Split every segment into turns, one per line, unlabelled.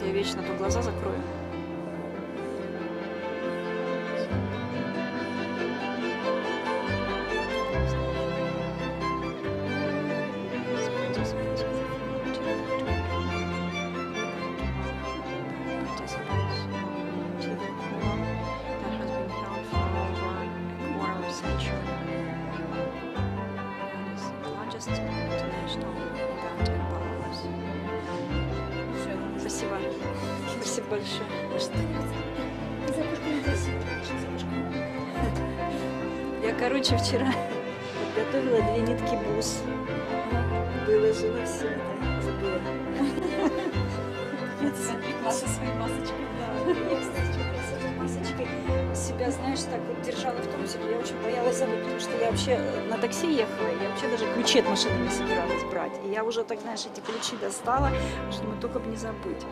я вечно то глаза закрою. Спасибо. Спасибо большое. Я, короче, вчера подготовила 2 нитки бус. Выложила все это. Забыла.
Ваши свои масочки.
Да, я, кстати, с этой масочкой себя, знаешь, так вот держала в тонусе. Я очень боялась забыть, потому что я вообще на такси ехала, я вообще даже ключи от машины не собиралась брать. И я уже так, знаешь, эти ключи достала, что думаю, только бы не забыть.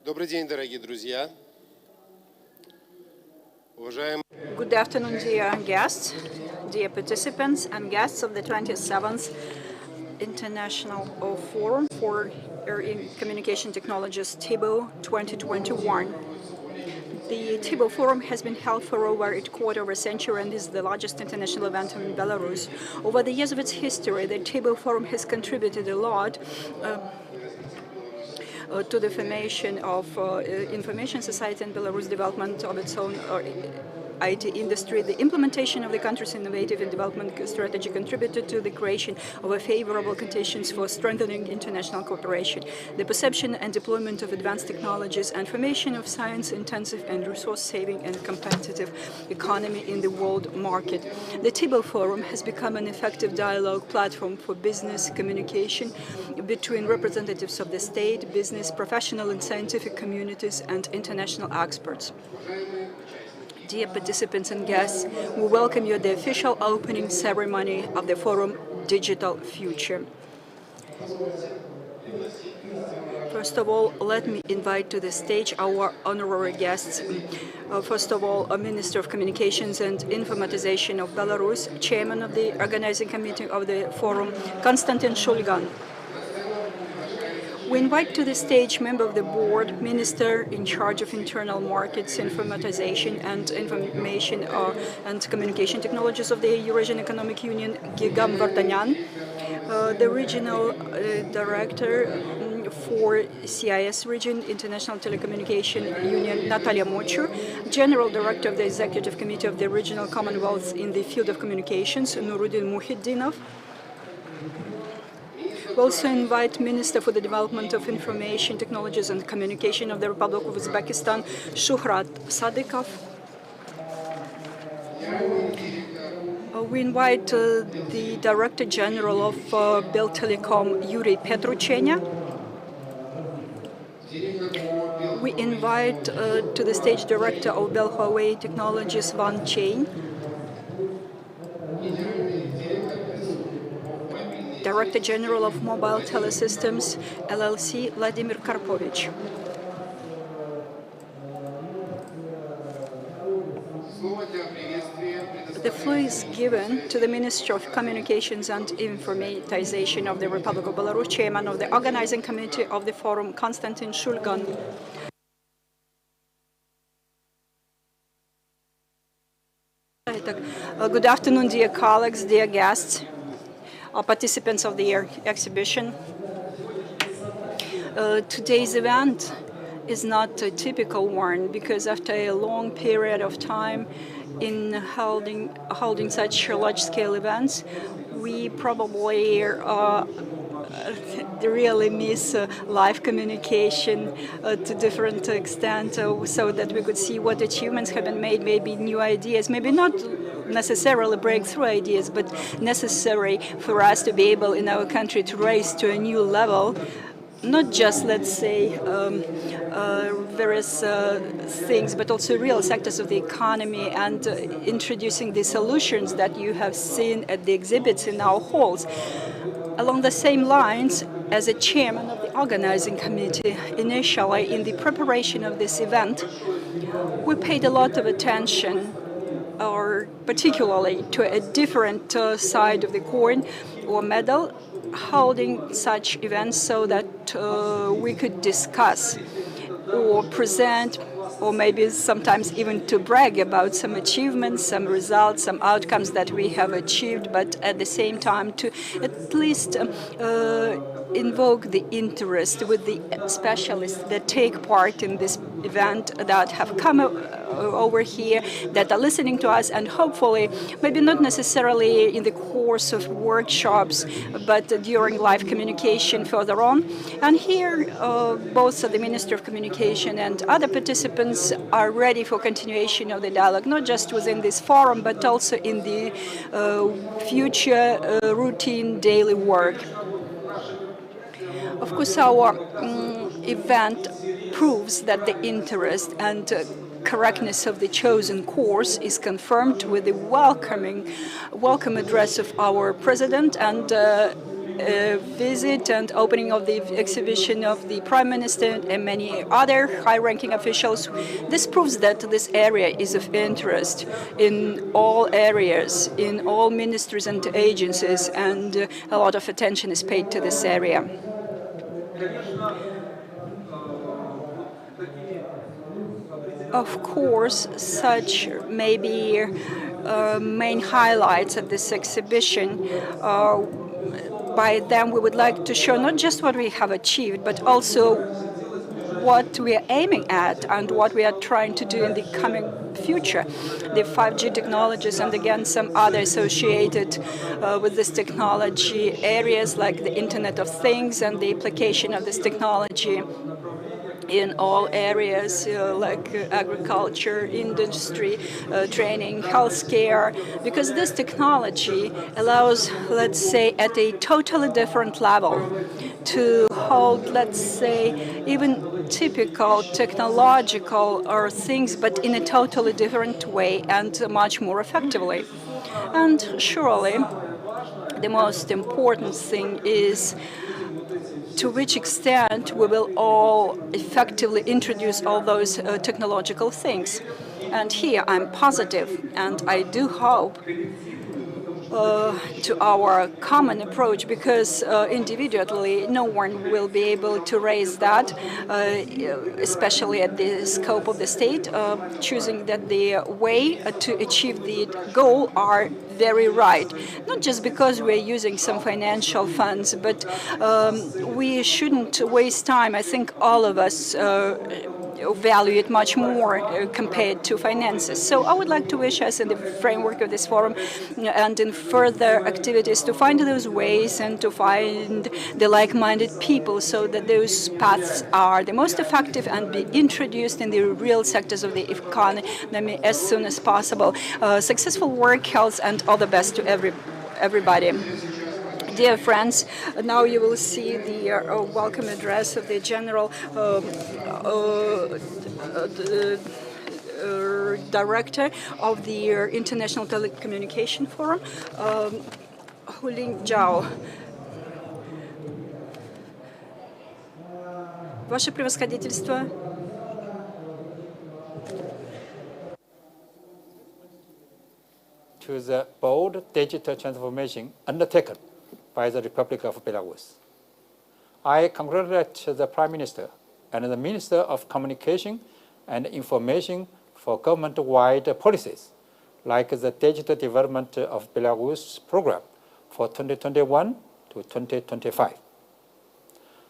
Добрый день, дорогие друзья. Уважаемые
Good afternoon, dear guests, dear participants and guests of the 27th International Forum for Communication Technologies TIBO 2021. The TIBO Forum has been held for over a quarter of a century and is the largest international event in Belarus. Over the years of its history, the TIBO Forum has contributed a lot to the formation of information society and Belarus development of its own IT industry. The implementation of the country's innovative and development strategy contributed to the creation of a favorable conditions for strengthening international cooperation. The perception and deployment of advanced technologies and formation of science-intensive and resource-saving and competitive economy in the world market. The TIBO Forum has become an effective dialogue platform for business communication between representatives of the state, business, professional and scientific communities, and international experts. Dear participants and guests, we welcome you at the official opening ceremony of the Forum Digital Future. First of all, let me invite to the stage our honorary guests. First of all, Minister of Communications and Informatization of Belarus, Chairman of the Organizing Committee of the Forum, Konstantin Shulgan. We invite to the stage member of the board, Minister in charge of internal markets, informatization and information and communication technologies of the Eurasian Economic Union, Gigam Vardanyan, the regional director for CIS region, International Telecommunication Union, Natalia Mochur, General Director of the Executive Committee of the Regional Commonwealth in the field of communications, Nurudin Muhiddinov. We also invite Minister for the Development of Information Technologies and Communication of the Republic of Uzbekistan, Shuhrat Sadikov. We invite the Director General of Beltelecom, Yuri Petruchenya. We invite to the stage Director of Belhuawei Technologies, Van Chain. Director General of Mobile Telesystems, LLC, Vladimir Karpovich. The floor is given to the Minister of Communications and Informatization of the Republic of Belarus, Chairman of the Organizing Committee of the Forum, Konstantin Shulgan. Good afternoon, dear colleagues, dear guests, participants of the exhibition. Today's event is not a typical one because after a long period of time in holding such large-scale events, we probably really miss live communication to different extent, so that we could see what achievements have been made, maybe new ideas, maybe not necessarily breakthrough ideas, but necessary for us to be able in our country to raise to a new level, not just, let's say, various things, but also real sectors of the economy, and introducing the solutions that you have seen at the exhibits in our halls. Along the same lines, as a chairman of the organizing committee, initially in the preparation of this event, we paid a lot of attention, or particularly to a different side of the coin or medal, holding such events so that we could discuss or present, or maybe sometimes even to brag about some achievements, some results, some outcomes that we have achieved, but at the same time to at least invoke the interest with the specialists that take part in this event, that have come over here, that are listening to us, and hopefully, maybe not necessarily in the course of workshops, but during live communication further on. And here, both the Minister of Communication and other participants are ready for continuation of the dialogue, not just within this forum, but also in the future routine daily work. Of course, our event proves that the interest and correctness of the chosen course is confirmed with the welcome address of our president and visit and opening of the exhibition of the Prime Minister and many other high-ranking officials. This proves that this area is of interest in all areas, in all ministries and agencies, and a lot of attention is paid to this area. Of course, such may be main highlights of this exhibition. By them, we would like to show not just what we have achieved, but also what we are aiming at and what we are trying to do in the coming future. The 5G technologies and again some other associated with this technology areas like the Internet of Things and the application of this technology in all areas like agriculture, industry, training, healthcare, because this technology allows, let's say, at a totally different level to hold, let's say, even typical technological or things, but in a totally different way and much more effectively. And surely, the most important thing is to which extent we will all effectively introduce all those technological things. And here I'm positive, and I do hope to our common approach, because individually no one will be able to raise that, especially at the scope of the state, choosing that the way to achieve the goal are very right. Not just because we're using some financial funds, but we shouldn't waste time. I think all of us value it much more compared to finances. So I would like to wish us in the framework of this forum and in further activities to find those ways and to find the like-minded people so that those paths are the most effective and be introduced in the real sectors of the economy as soon as possible. Successful work, health, and all the best to everybody. Dear friends, now you will see the welcome address of the General Director of the International Telecommunication Forum, Huling Zhao. Ваше превосходительство.
To the bold digital transformation undertaken by the Republic of Belarus. I congratulate the Prime Minister and the Minister of Communication and Information for government-wide policies, like the Digital Development of Belarus program for 2021 to 2025.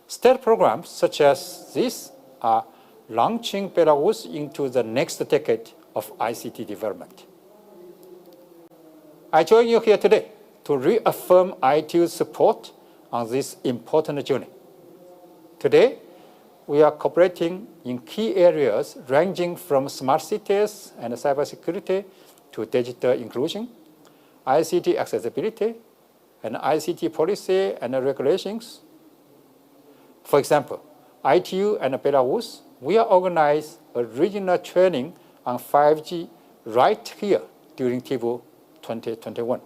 State programs such as this are launching Belarus into the next decade of ICT development. I join you here today to reaffirm ITU's support on this important journey. Today, we are cooperating in key areas ranging from smart cities and cybersecurity to digital inclusion, ICT accessibility, and ICT policy and regulations. For example, ITU and Belarus, we are organizing a regional training on 5G right here during TIBO 2021.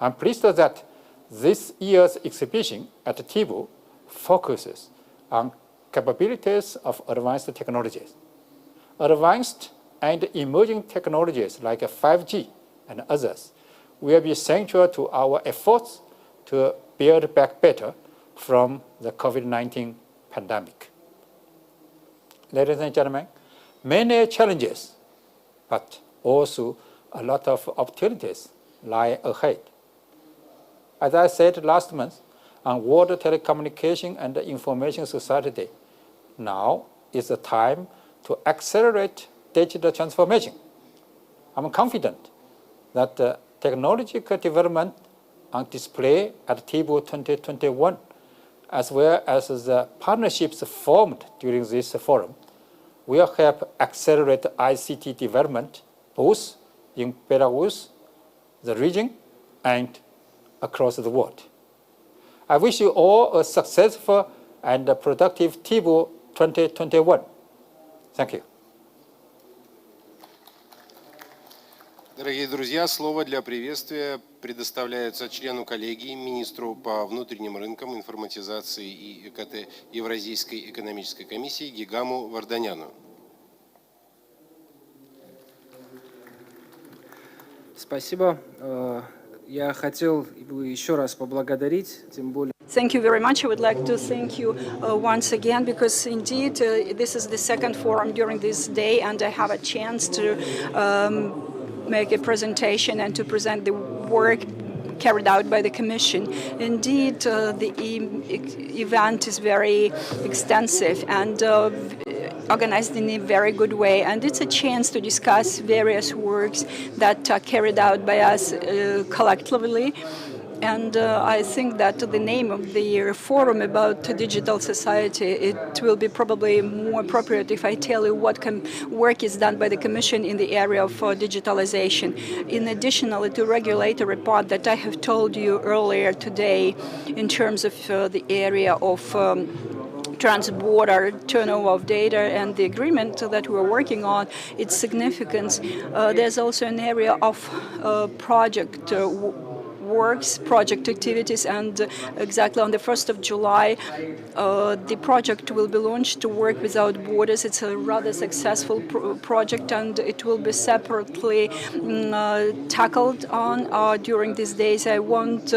I'm pleased that this year's exhibition at TIBO focuses on capabilities of advanced technologies. Advanced and emerging technologies like 5G and others will be central to our efforts to build back better from the COVID-19 pandemic. Ladies and gentlemen, many challenges, but also a lot of opportunities lie ahead. As I said last month on World Telecommunication and Information Society Day, now is the time to accelerate digital transformation. I'm confident that the technological development on display at TIBO 2021, as well as the partnerships formed during this forum, will help accelerate ICT development both in Belarus, the region, and across the world. I wish you all a successful and productive TIBO 2021. Thank you.
Дорогие друзья, слово для приветствия предоставляется члену коллегии, министру по внутренним рынкам, информатизации и ЭКТ Евразийской экономической комиссии Гигаму Варданяну.
Спасибо. Я хотел еще раз поблагодарить, тем более.
Thank you very much. I would like to thank you once again because indeed this is the second forum during this day and I have a chance to make a presentation and to present the work carried out by the Commission. Indeed, the event is very extensive and organized in a very good way, and it's a chance to discuss various works that are carried out by us collectively. And I think that the name of the forum about digital society, it will be probably more appropriate if I tell you what work is done by the Commission in the area of digitalization. In addition to regulatory part that I have told you earlier today in terms of the area of trans-border turnover of data and the agreement that we're working on, its significance. There's also an area of project works, project activities, and exactly on the 1st of July, the project will be launched to Work Without Borders. It's a rather successful project, and it will be separately tackled on during these days. I won't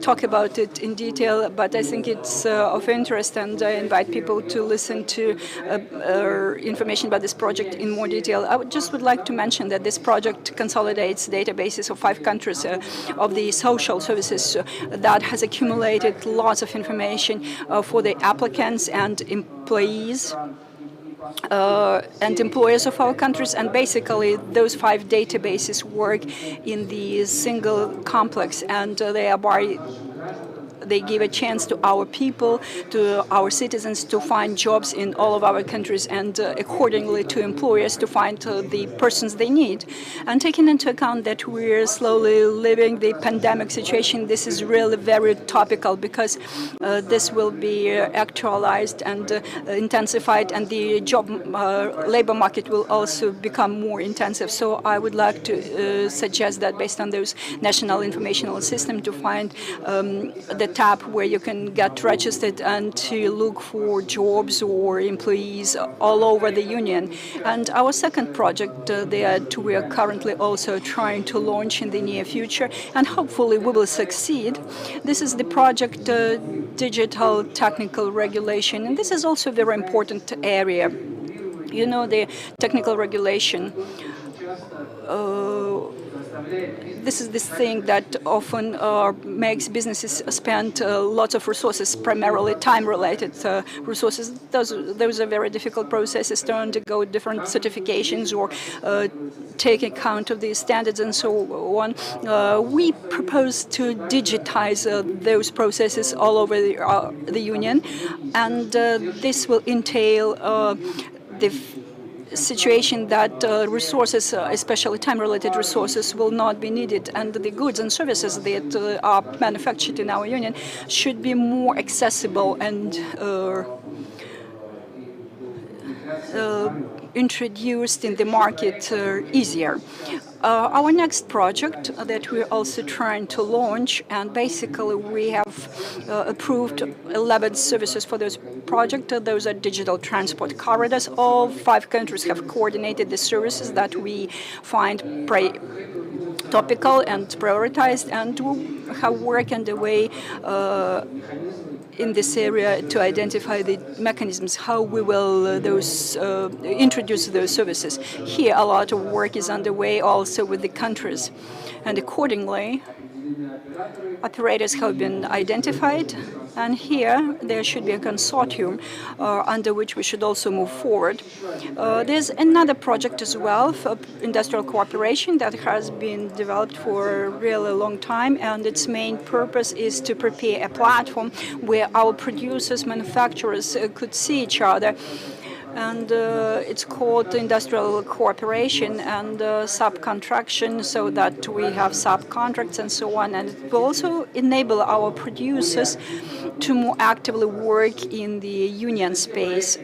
talk about it in detail, but I think it's of interest, and I invite people to listen to information about this project in more detail. I would like to mention that this project consolidates databases of 5 countries of the social services that has accumulated lots of information for the applicants and employees and employers of our countries, and basically those 5 databases work in the single complex, and they give a chance to our people, to our citizens, to find jobs in all of our countries, and accordingly to employers to find the persons they need. And taking into account that we're slowly living the pandemic situation, this is really very topical because this will be actualized and intensified, and the labor market will also become more intensive. So I would like to suggest that based on those national informational system to find the tab where you can get registered and to look for jobs or employees all over the union. And our second project that we are currently also trying to launch in the near future, and hopefully we will succeed. This is the project Digital Technical Regulation, and this is also a very important area. You know, the technical regulation. This is this thing that often makes businesses spend lots of resources, primarily time-related resources. Those are very difficult processes to undergo different certifications or take account of the standards and so on. We propose to digitize those processes all over the union, and this will entail the situation that resources, especially time-related resources, will not be needed, and the goods and services that are manufactured in our union should be more accessible and introduced in the market easier. Our next project that we're also trying to launch, and basically we have approved 11 services for this project. Those are digital transport corridors. All 5 countries have coordinated the services that we find topical and prioritized, and we have work underway in this area to identify the mechanisms how we will introduce those services. Here a lot of work is underway also with the countries, and accordingly operators have been identified, and here there should be a consortium under which we should also move forward. There's another project as well for industrial cooperation that has been developed for a really long time, and its main purpose is to prepare a platform where our producers, manufacturers could see each other. And it's called industrial cooperation and subcontraction, so that we have subcontracts and so on. And it will also enable our producers to more actively work in the union space.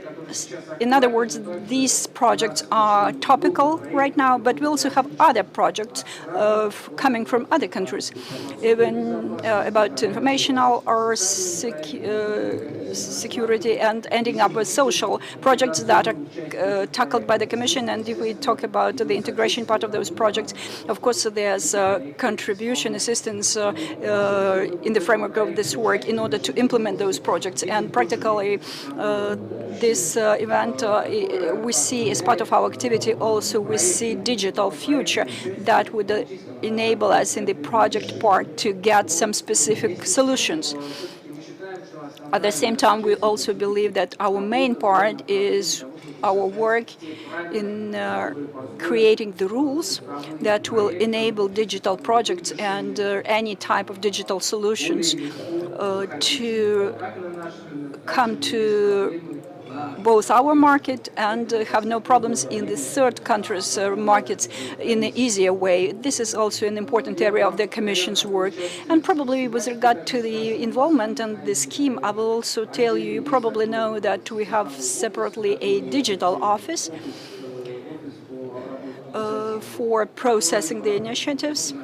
in other words, these projects are topical right now, but we also have other projects coming from other countries, even about informational or security, and ending up with social projects that are tackled by the Commission. And if we talk about the integration part of those projects, of course, there's contribution assistance in the framework of this work in order to implement those projects. And practically, this event we see as part of our activity also we see digital future that would enable us in the project part to get some specific solutions. At the same time, we also believe that our main part is our work in creating the rules that will enable digital projects and any type of digital solutions to come to both our market and have no problems in the third countries' markets in an easier way. This is also an important area of the Commission's work. And probably with regard to the involvement and the scheme, I will also tell you, you probably know that we have separately a digital office for processing the initiatives.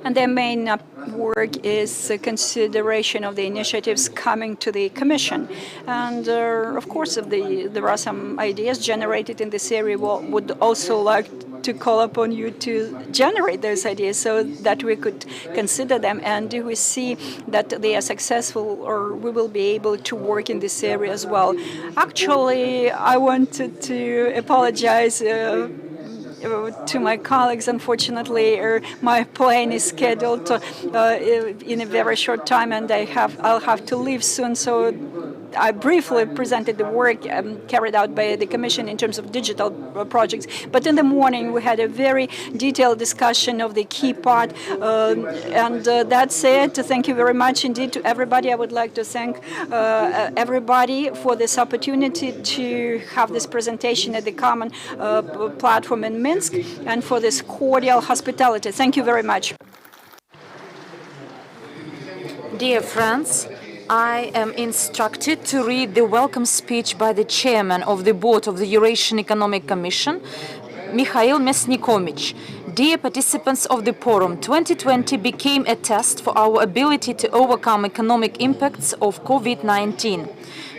And their main work is consideration of the initiatives coming to the Commission. And of course, if there are some ideas generated in this area, we would also like to call upon you to generate those ideas so that we could consider them. And if we see that they are successful, or we will be able to work in this area as well. Actually, I wanted to apologize to my colleagues. Unfortunately, my plane is scheduled in a very short time, and I'll have to leave soon. So I briefly presented the work carried out by the Commission in terms of digital projects. But in the morning, we had a very detailed discussion of the key part. And that's it. Thank you very much indeed to everybody. I would like to thank everybody for this opportunity to have this presentation at the common platform in Minsk, and for this cordial hospitality. Thank you very much.
Dear friends, I am instructed to read the welcome speech by the chairman of the board of the Eurasian Economic Commission, Mikhail Mesnikovich. Dear participants of the forum, 2020 became a test for our ability to overcome economic impacts of COVID-19.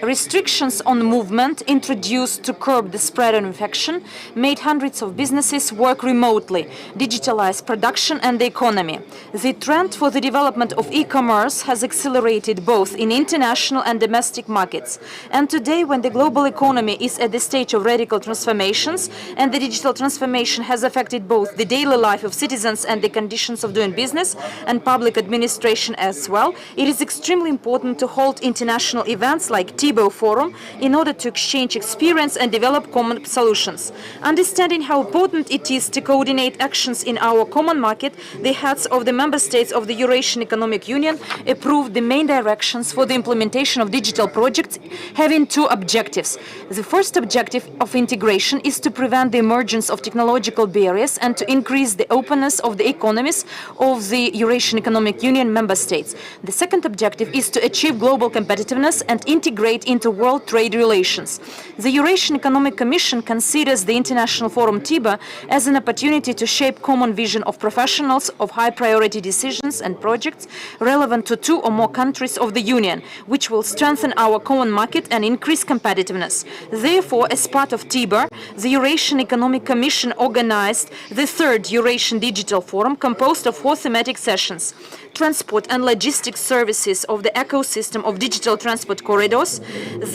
Restrictions on movement introduced to curb the spread of infection made hundreds of businesses work remotely, digitalize production and the economy. The trend for the development of e-commerce has accelerated both in international and domestic markets. And today, when the global economy is at the stage of radical transformations and the digital transformation has affected both the daily life of citizens and the conditions of doing business and public administration as well, it is extremely important to hold international events like TIBO forum in order to exchange experience and develop common solutions. Understanding how important it is to coordinate actions in our common market, the heads of the member states of the Eurasian Economic Union approved the main directions for the implementation of digital projects having two objectives. The first objective of integration is to prevent the emergence of technological barriers and to increase the openness of the economies of the Eurasian Economic Union member states. The second objective is to achieve global competitiveness and integrate into world trade relations. The Eurasian Economic Commission considers the International Forum TIBO as an opportunity to shape common vision of professionals of high priority decisions and projects relevant to two or more countries of the Union, which will strengthen our common market and increase competitiveness. Therefore, as part of TIBO, the Eurasian Economic Commission organized the third Eurasian Digital Forum composed of 4 thematic sessions: transport and logistics services of the ecosystem of digital transport corridors,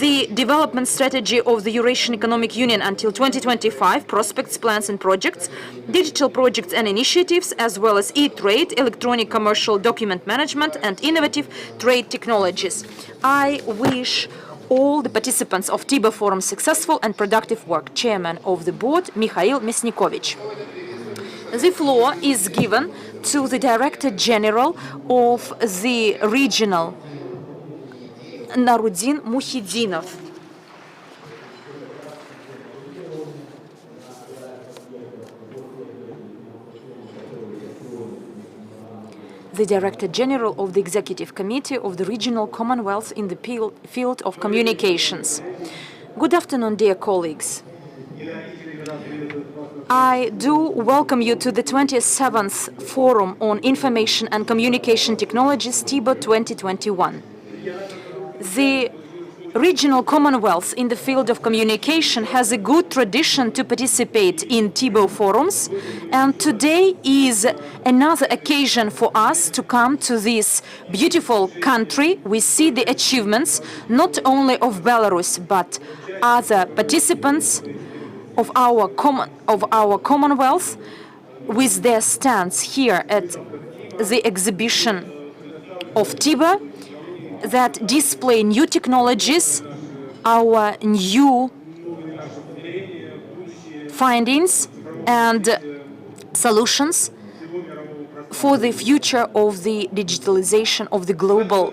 the development strategy of the Eurasian Economic Union until 2025, prospects, plans and projects, digital projects and initiatives, as well as e-trade, electronic commercial document management and innovative trade technologies. I wish all the participants of TIBO Forum successful and productive work. Chairman of the board, Mikhail Mesnikovich. The floor is given to the Director General of the Regional, Narudin Muhidinov. The Director General of the Executive Committee of the Regional Commonwealth in the field of communications. Good afternoon, dear colleagues. I do welcome you to the 27th Forum on Information and Communication Technologies, TIBO 2021. The Regional Commonwealth in the field of communication has a good tradition to participate in TIBO forums, and today is another occasion for us to come to this beautiful country. We see the achievements not only of Belarus but other participants of our Commonwealth with their stands here at the exhibition of TIBO that display new technologies, our new findings and solutions for the future of the digitalization of the global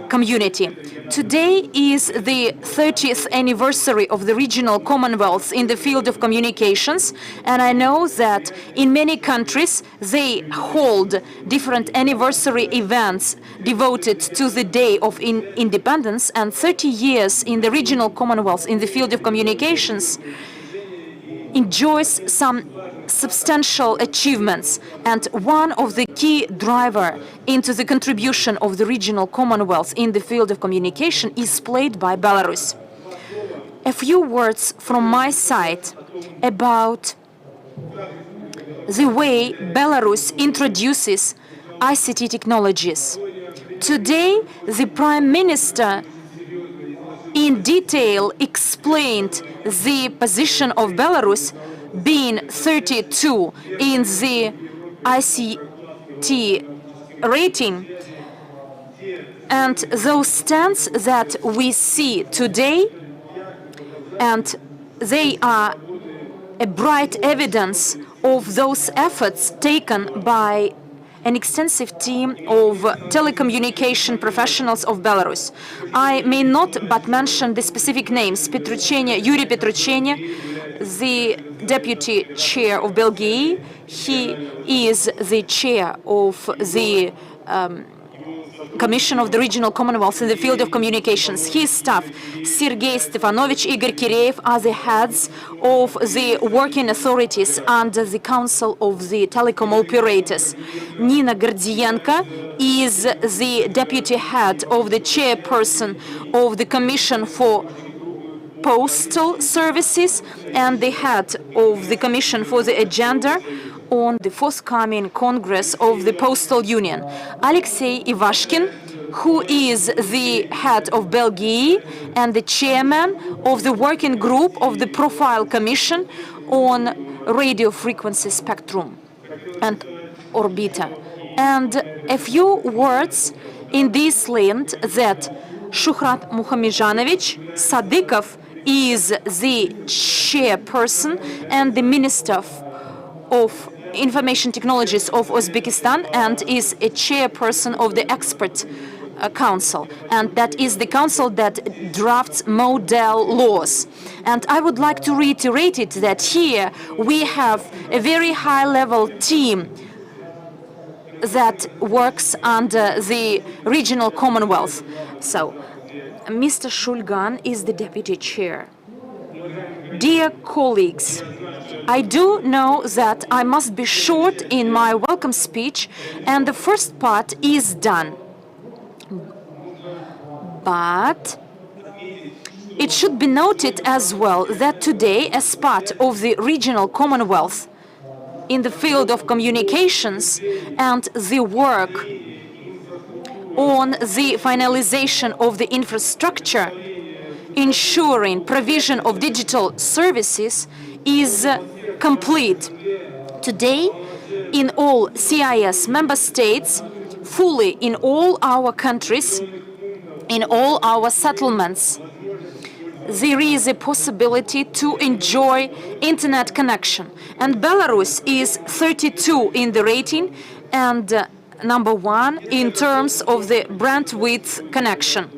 community. Today is the 30th anniversary of the Regional Commonwealth in the field of communications, and I know that in many countries they hold different anniversary events devoted to the Day of Independence, and 30 years in the Regional Commonwealth in the field of communications enjoys some substantial achievements, and one of the key driver into the contribution of the Regional Commonwealth in the field of communication is played by Belarus. A few words from my side about the way Belarus introduces ICT technologies. Today, the Prime Minister in detail explained the position of Belarus being 32 in the ICT rating, and those stands that we see today, and they are a bright evidence of those efforts taken by an extensive team of telecommunication professionals of Belarus. I may not but mention the specific names: Yuri Petruchenya, the deputy chair of Bulgaria. He is the chair of the Commission of the Regional Commonwealth in the field of communications. His staff, Sergei Stefanovich, Igor Kireev, are the heads of the working authorities under the Council of the Telecom Operators. Nina Gordienko is the deputy head of the chairperson of the Commission for Postal Services and the head of the Commission for the Agenda on the forthcoming Congress of the Postal Union. Alexei Ivashkin, who is the head of Bulgaria and the chairman of the working group of the Profile Commission on Radio Frequency Spectrum and Orbiter. And a few words in this land that Shuhrat Muhamedjanovich Sadikov is the chairperson and the Minister of Information Technologies of Uzbekistan and is a chairperson of the Expert Council, and that is the council that drafts model laws. And I would like to reiterate it that here we have a very high-level team that works under the Regional Commonwealth. So, Mr. Shulgan is the deputy chair. Dear colleagues, I do know that I must be short in my welcome speech, and the first part is done. But it should be noted as well that today, as part of the Regional Commonwealth in the field of communications and the work on the finalization of the infrastructure, ensuring provision of digital services is complete. Today, in all CIS member states, fully in all our countries, in all our settlements, there is a possibility to enjoy internet connection. And Belarus is 32 in the rating and number 1 in terms of the bandwidth connection.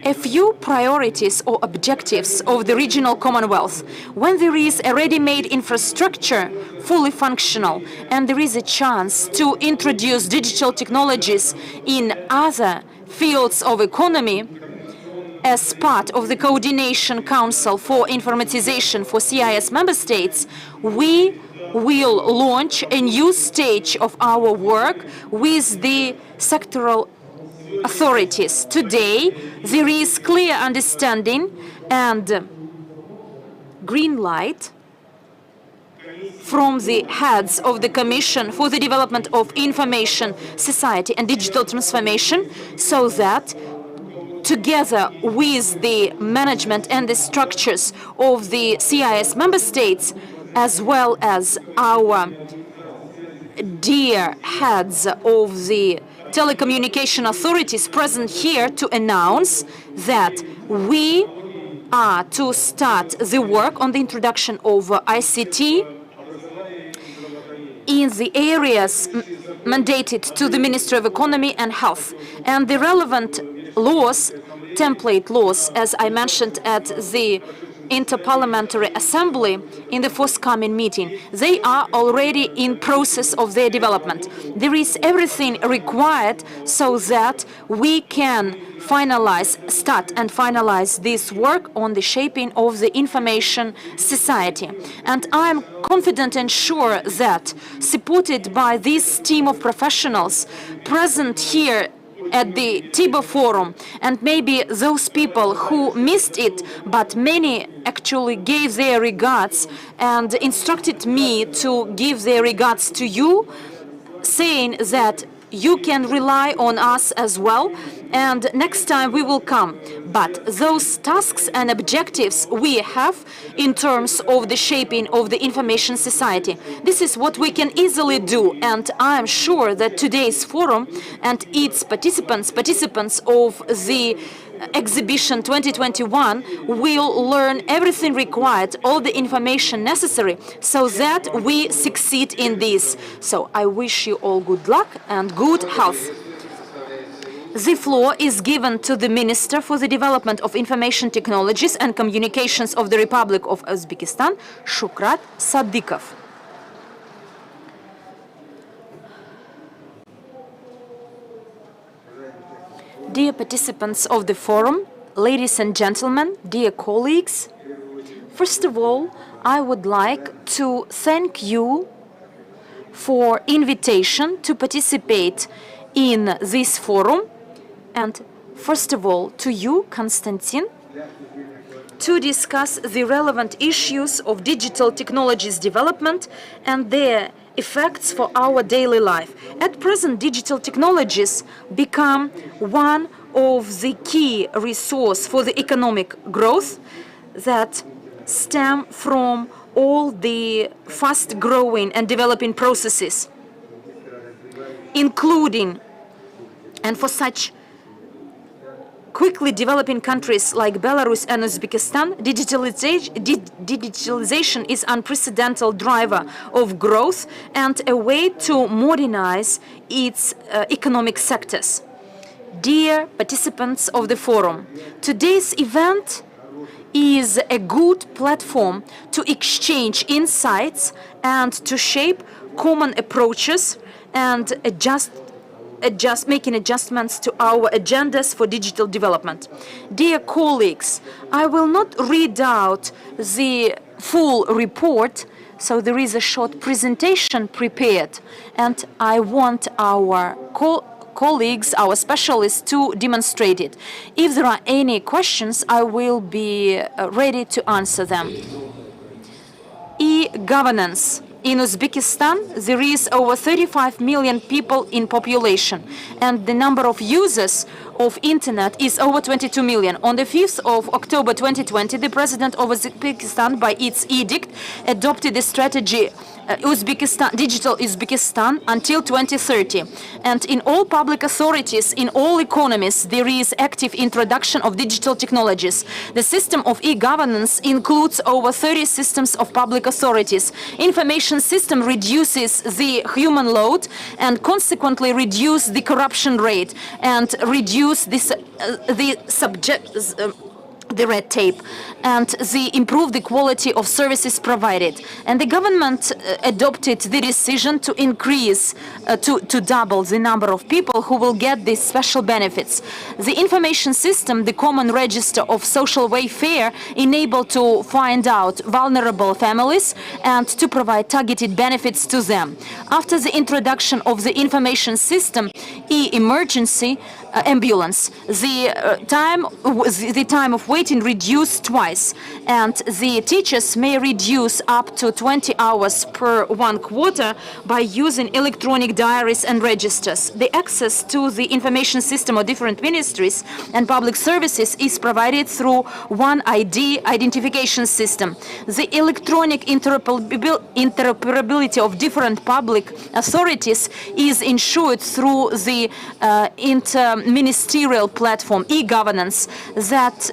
A few priorities or objectives of the Regional Commonwealth. When there is a ready-made infrastructure, fully functional, and there is a chance to introduce digital technologies in other fields of economy, as part of the Coordination Council for Informatization for CIS member states, we will launch a new stage of our work with the sectoral authorities. Today, there is clear understanding and green light from the heads of the Commission for the Development of Information Society and Digital Transformation, so that together with the management and the structures of the CIS member states, as well as our dear heads of the telecommunication authorities present here, to announce that we are to start the work on the introduction of ICT in the areas mandated to the Ministry of Economy and Health. And the relevant laws, template laws, as I mentioned at the Interparliamentary Assembly in the forthcoming meeting, they are already in process of their development. There is everything required so that we can start and finalize this work on the shaping of the information society. And I am confident and sure that, supported by this team of professionals present here at the TIBO forum, and maybe those people who missed it, but many actually gave their regards and instructed me to give their regards to you, saying that you can rely on us as well, and next time we will come. But those tasks and objectives we have in terms of the shaping of the information society, this is what we can easily do, and I am sure that today's forum and its participants of the exhibition 2021 will learn everything required, all the information necessary, so that we succeed in this. So I wish you all good luck and good health. The floor is given to the Minister for the Development of Information Technologies and Communications of the Republic of Uzbekistan, Shukrat Sadikov. Dear participants of the forum, ladies and gentlemen, dear colleagues, first of all, I would like to thank you for invitation to participate in this forum, and first of all to you, Konstantin, to discuss the relevant issues of digital technologies development and their effects for our daily life. At present, digital technologies become one of the key resources for the economic growth that stem from all the fast-growing and developing processes, including, and for such quickly developing countries like Belarus and Uzbekistan, digitalization is an unprecedented driver of growth and a way to modernize its economic sectors. Dear participants of the forum, today's event is a good platform to exchange insights and to shape common approaches and making adjustments to our agendas for digital development. Dear colleagues, I will not read out the full report, so there is a short presentation prepared, and I want our colleagues, our specialists, to demonstrate it. If there are any questions, I will be ready to answer them. E-governance. In Uzbekistan, there is over 35 million people in population, and the number of users of internet is over 22 million. On the 5th of October 2020, the president of Uzbekistan, by its edict, adopted the strategy Digital Uzbekistan until 2030. And in all public authorities, in all economies, there is active introduction of digital technologies. The system of e-governance includes over 30 systems of public authorities. Information system reduces the human load and consequently reduce the corruption rate and reduce the red tape, and they improve the quality of services provided. And the government adopted the decision to increase, to double the number of people who will get these special benefits. The information system, the common register of social welfare, enable to find out vulnerable families and to provide targeted benefits to them. After the introduction of the information system, emergency ambulance, the time of waiting reduced twice, and the teachers may reduce up to 20 hours per 1 quarter by using electronic diaries and registers. The access to the information system of different ministries and public services is provided through one ID identification system. The electronic interoperability of different public authorities is ensured through the interministerial platform e-governance that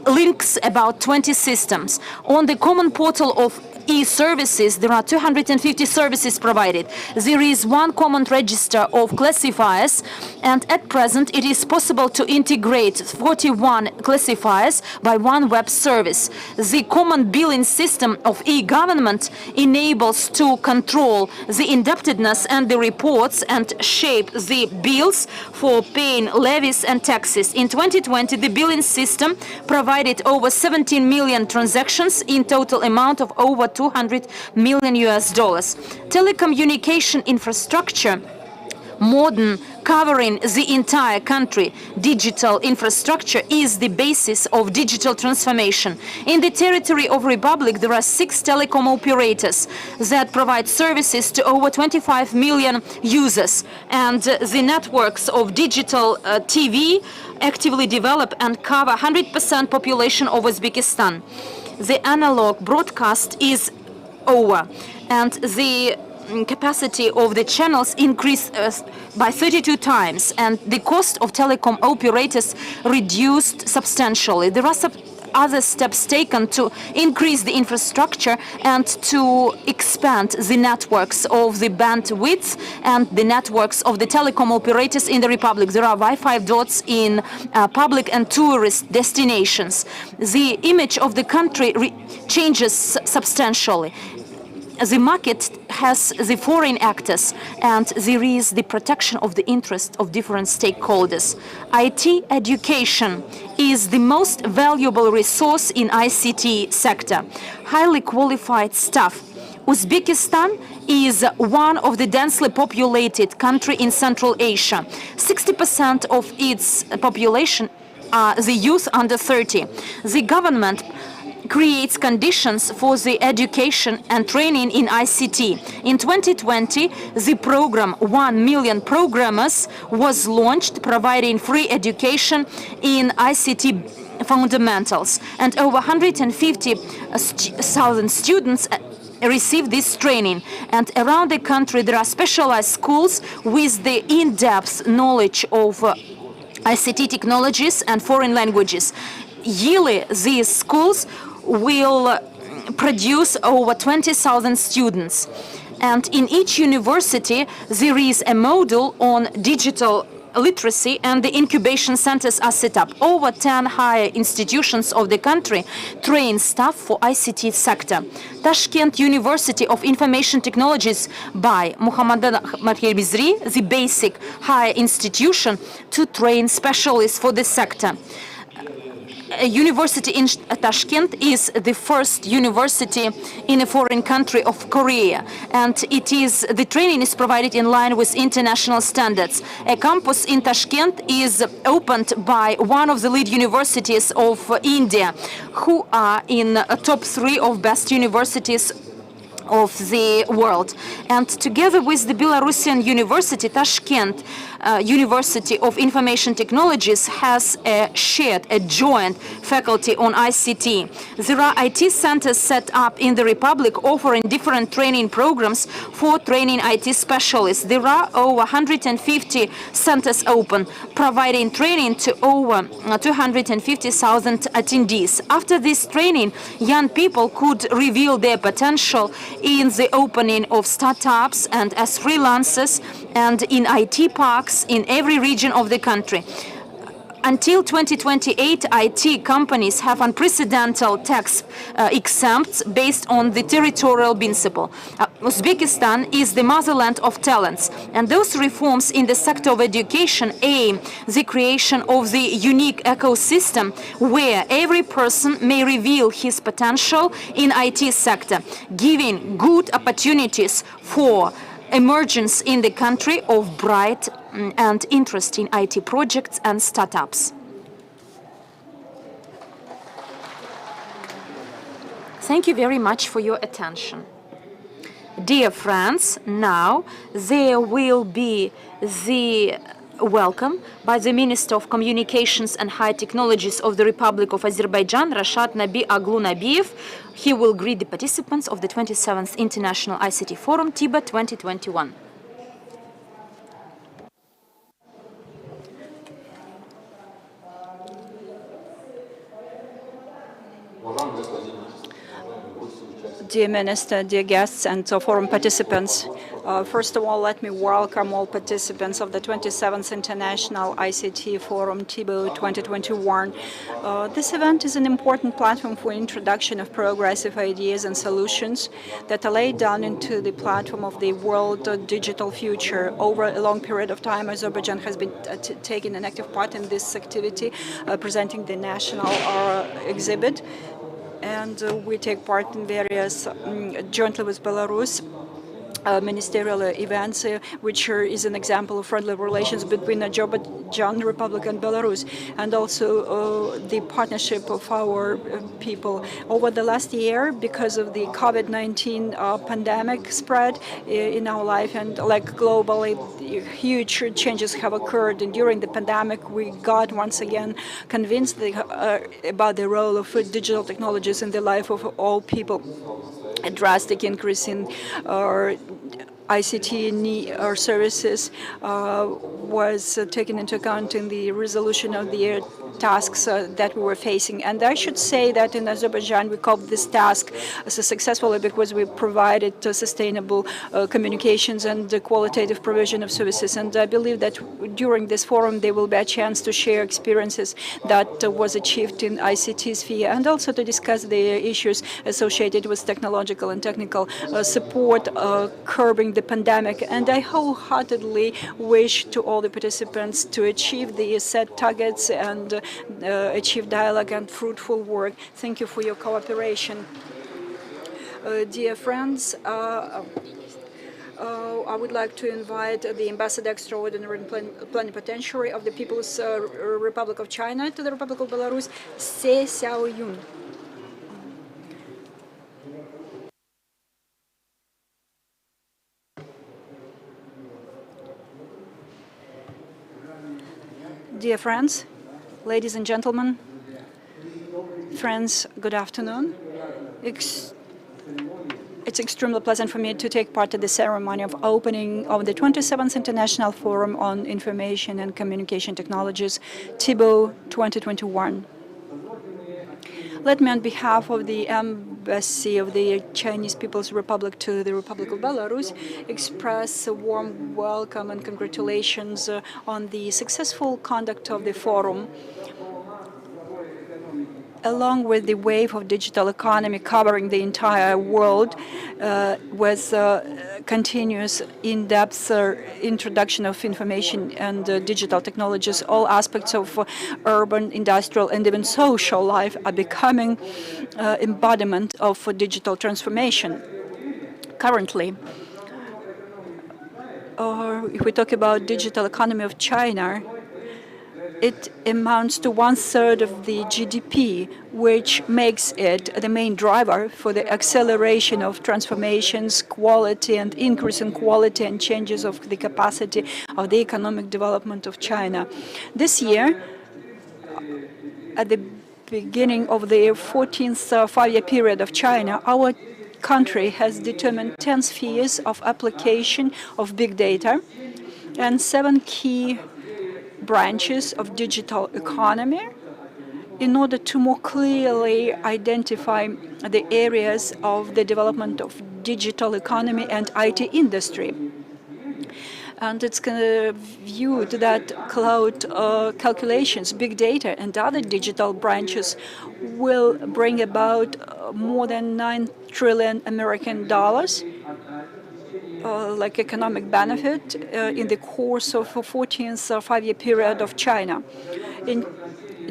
links about 20 systems. On the common portal of e-services, there are 250 services provided. There is one common register of classifiers, and at present it is possible to integrate 41 classifiers by one web service. The common billing system of e-government enables to control the indebtedness and the reports and shape the bills for paying levies and taxes. In 2020, the billing system provided over 17 million transactions in total amount of over $200 million. Telecommunication infrastructure, modern, covering the entire country, digital infrastructure is the basis of digital transformation. In the territory of Republic, there are 6 telecom operators that provide services to over 25 million users, and the networks of digital TV actively develop and cover 100% population of Uzbekistan. The analog broadcast is over, and the capacity of the channels increased by 32 times, and the cost of telecom operators reduced substantially. There are other steps taken to increase the infrastructure and to expand the networks of the bandwidth and the networks of the telecom operators in the Republic. There are Wi-Fi dots in public and tourist destinations. The image of the country changes substantially. The market has the foreign actors, and there is the protection of the interest of different stakeholders. IT education is the most valuable resource in ICT sector. Highly qualified staff. Uzbekistan is one of the densely populated country in Central Asia. 60% of its population are the youth under 30. The government creates conditions for the education and training in ICT. In 2020, the program 1 Million Programmers was launched, providing free education in ICT fundamentals, and over 150,000 students receive this training. And around the country, there are specialized schools with the in-depth knowledge of ICT technologies and foreign languages. Yearly, these schools will produce over 20,000 students. And in each university, there is a module on digital literacy, and the incubation centers are set up. Over 10 higher institutions of the country train staff for ICT sector. Tashkent University of Information Technologies by Muhammad Bizri, the basic higher institution to train specialists for this sector. A university in Tashkent is the first university in a foreign country of Korea, and the training is provided in line with international standards. A campus in Tashkent is opened by one of the lead universities of India, who are in top 3 of best universities of the world. And together with the Belarusian University, Tashkent University of Information Technologies has a joint faculty on ICT. There are IT centers set up in the Republic offering different training programs for training IT specialists. There are over 150 centers open, providing training to over 250,000 attendees. After this training, young people could reveal their potential in the opening of startups and as freelancers and in IT parks in every region of the country. Until 2028, IT companies have unprecedented tax exempts based on the territorial principle. Uzbekistan is the motherland of talents, and those reforms in the sector of education aim the creation of the unique ecosystem where every person may reveal his potential in IT sector, giving good opportunities for emergence in the country of bright and interesting IT projects and startups. Thank you very much for your attention. Dear friends, now there will be the welcome by the Minister of Communications and High Technologies of the Republic of Azerbaijan, Rashad Nabi Aglu Nabiev. He will greet the participants of the 27th International ICT Forum, TIBO 2021.
Dear Minister, dear guests and forum participants, first of all, let me welcome all participants of the 27th International ICT Forum, TIBO 2021. This event is an important platform for introduction of progressive ideas and solutions that are laid down into the platform of the world digital future. Over a long period of time, Azerbaijan has been taking an active part in this activity, presenting the national exhibit. And we take part in various, jointly with Belarus, ministerial events, which is an example of friendly relations between Azerbaijan Republic and Belarus, and also the partnership of our people. Over the last year, because of the COVID-19 pandemic spread in our life and like globally, huge changes have occurred. And during the pandemic, we got once again convinced about the role of digital technologies in the life of all people. A drastic increase in ICT services was taken into account in the resolution of the tasks that we were facing. And I should say that in Azerbaijan we coped this task successfully because we provided sustainable communications and the qualitative provision of services. And I believe that during this forum there will be a chance to share experiences that was achieved in ICT sphere and also to discuss the issues associated with technological and technical support, curbing the pandemic. And I wholeheartedly wish to all the participants to achieve the set targets and achieve dialogue and fruitful work. Thank you for your cooperation. Dear friends, I would like to invite the Ambassador Extraordinary and Plenipotentiary of the People's Republic of China to the Republic of Belarus, Se Xiaoyun. Dear friends, ladies and gentlemen, friends, good afternoon. It's extremely pleasant for me to take part in the ceremony of opening of the 27th International Forum on Information and Communication Technologies, TIBO 2021. Let me, on behalf of the Embassy of the Chinese People's Republic to the Republic of Belarus, express a warm welcome and congratulations on the successful conduct of the forum. Along with the wave of digital economy covering the entire world, with continuous in-depth introduction of information and digital technologies, all aspects of urban, industrial, and even social life are becoming embodiment of digital transformation. Currently, if we talk about digital economy of China, it amounts to 1/3 of the GDP, which makes it the main driver for the acceleration of transformations, quality and increase in quality and changes of the capacity of the economic development of China. This year, at the beginning of the 14th five-year period of China, our country has determined 10 spheres of application of big data and 7 key branches of digital economy in order to more clearly identify the areas of the development of digital economy and IT industry. And it's viewed that cloud calculations, big data, and other digital branches will bring about more than $9 trillion American dollars, like economic benefit in the course of a 14th five-year period of China.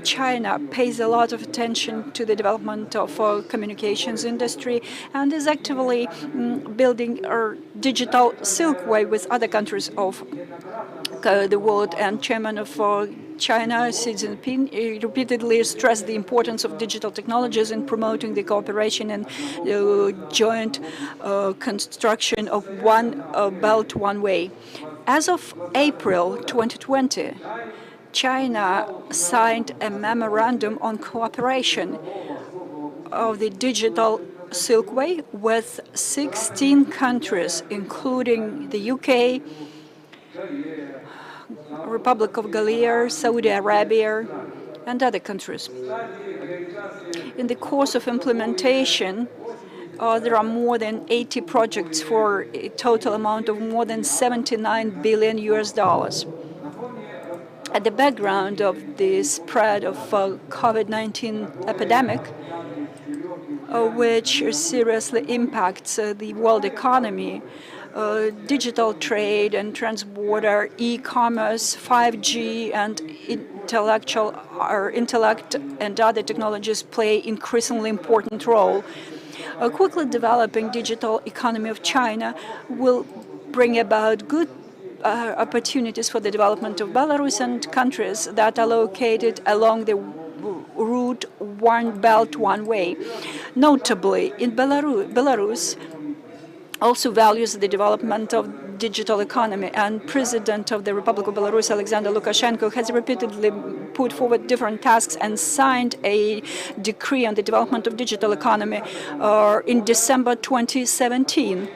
China pays a lot of attention to the development of communications industry and is actively building a digital Silk Way with other countries of the world. And Chairman of China, Xi Jinping, repeatedly stressed the importance of digital technologies in promoting the cooperation and joint construction of One Belt, One Way. As of April 2020, China signed a memorandum on cooperation of the digital Silk Way with 16 countries, including the UK, Republic of Bulgaria, Saudi Arabia, and other countries. In the course of implementation, there are more than 80 projects for a total amount of more than $79 billion US. At the background of the spread of COVID-19 epidemic, which seriously impacts the world economy, digital trade and transborder, e-commerce, 5G, and intellect and other technologies play increasingly important role. A quickly developing digital economy of China will bring about good opportunities for the development of Belarus and countries that are located along the route One Belt, One Way. Notably, in Belarus also values the development of digital economy, and President of the Republic of Belarus, Alexander Lukashenko, has repeatedly put forward different tasks and signed a decree on the development of digital economy in December 2017.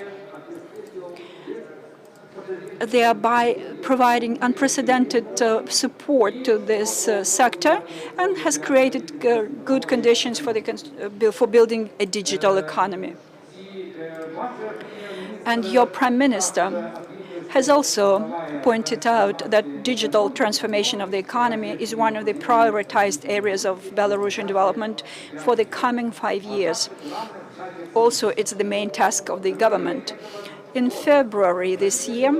Thereby providing unprecedented support to this sector and has created good conditions for building a digital economy. And your Prime Minister has also pointed out that digital transformation of the economy is one of the prioritized areas of Belarusian development for the coming 5 years. Also, it's the main task of the government. In February this year,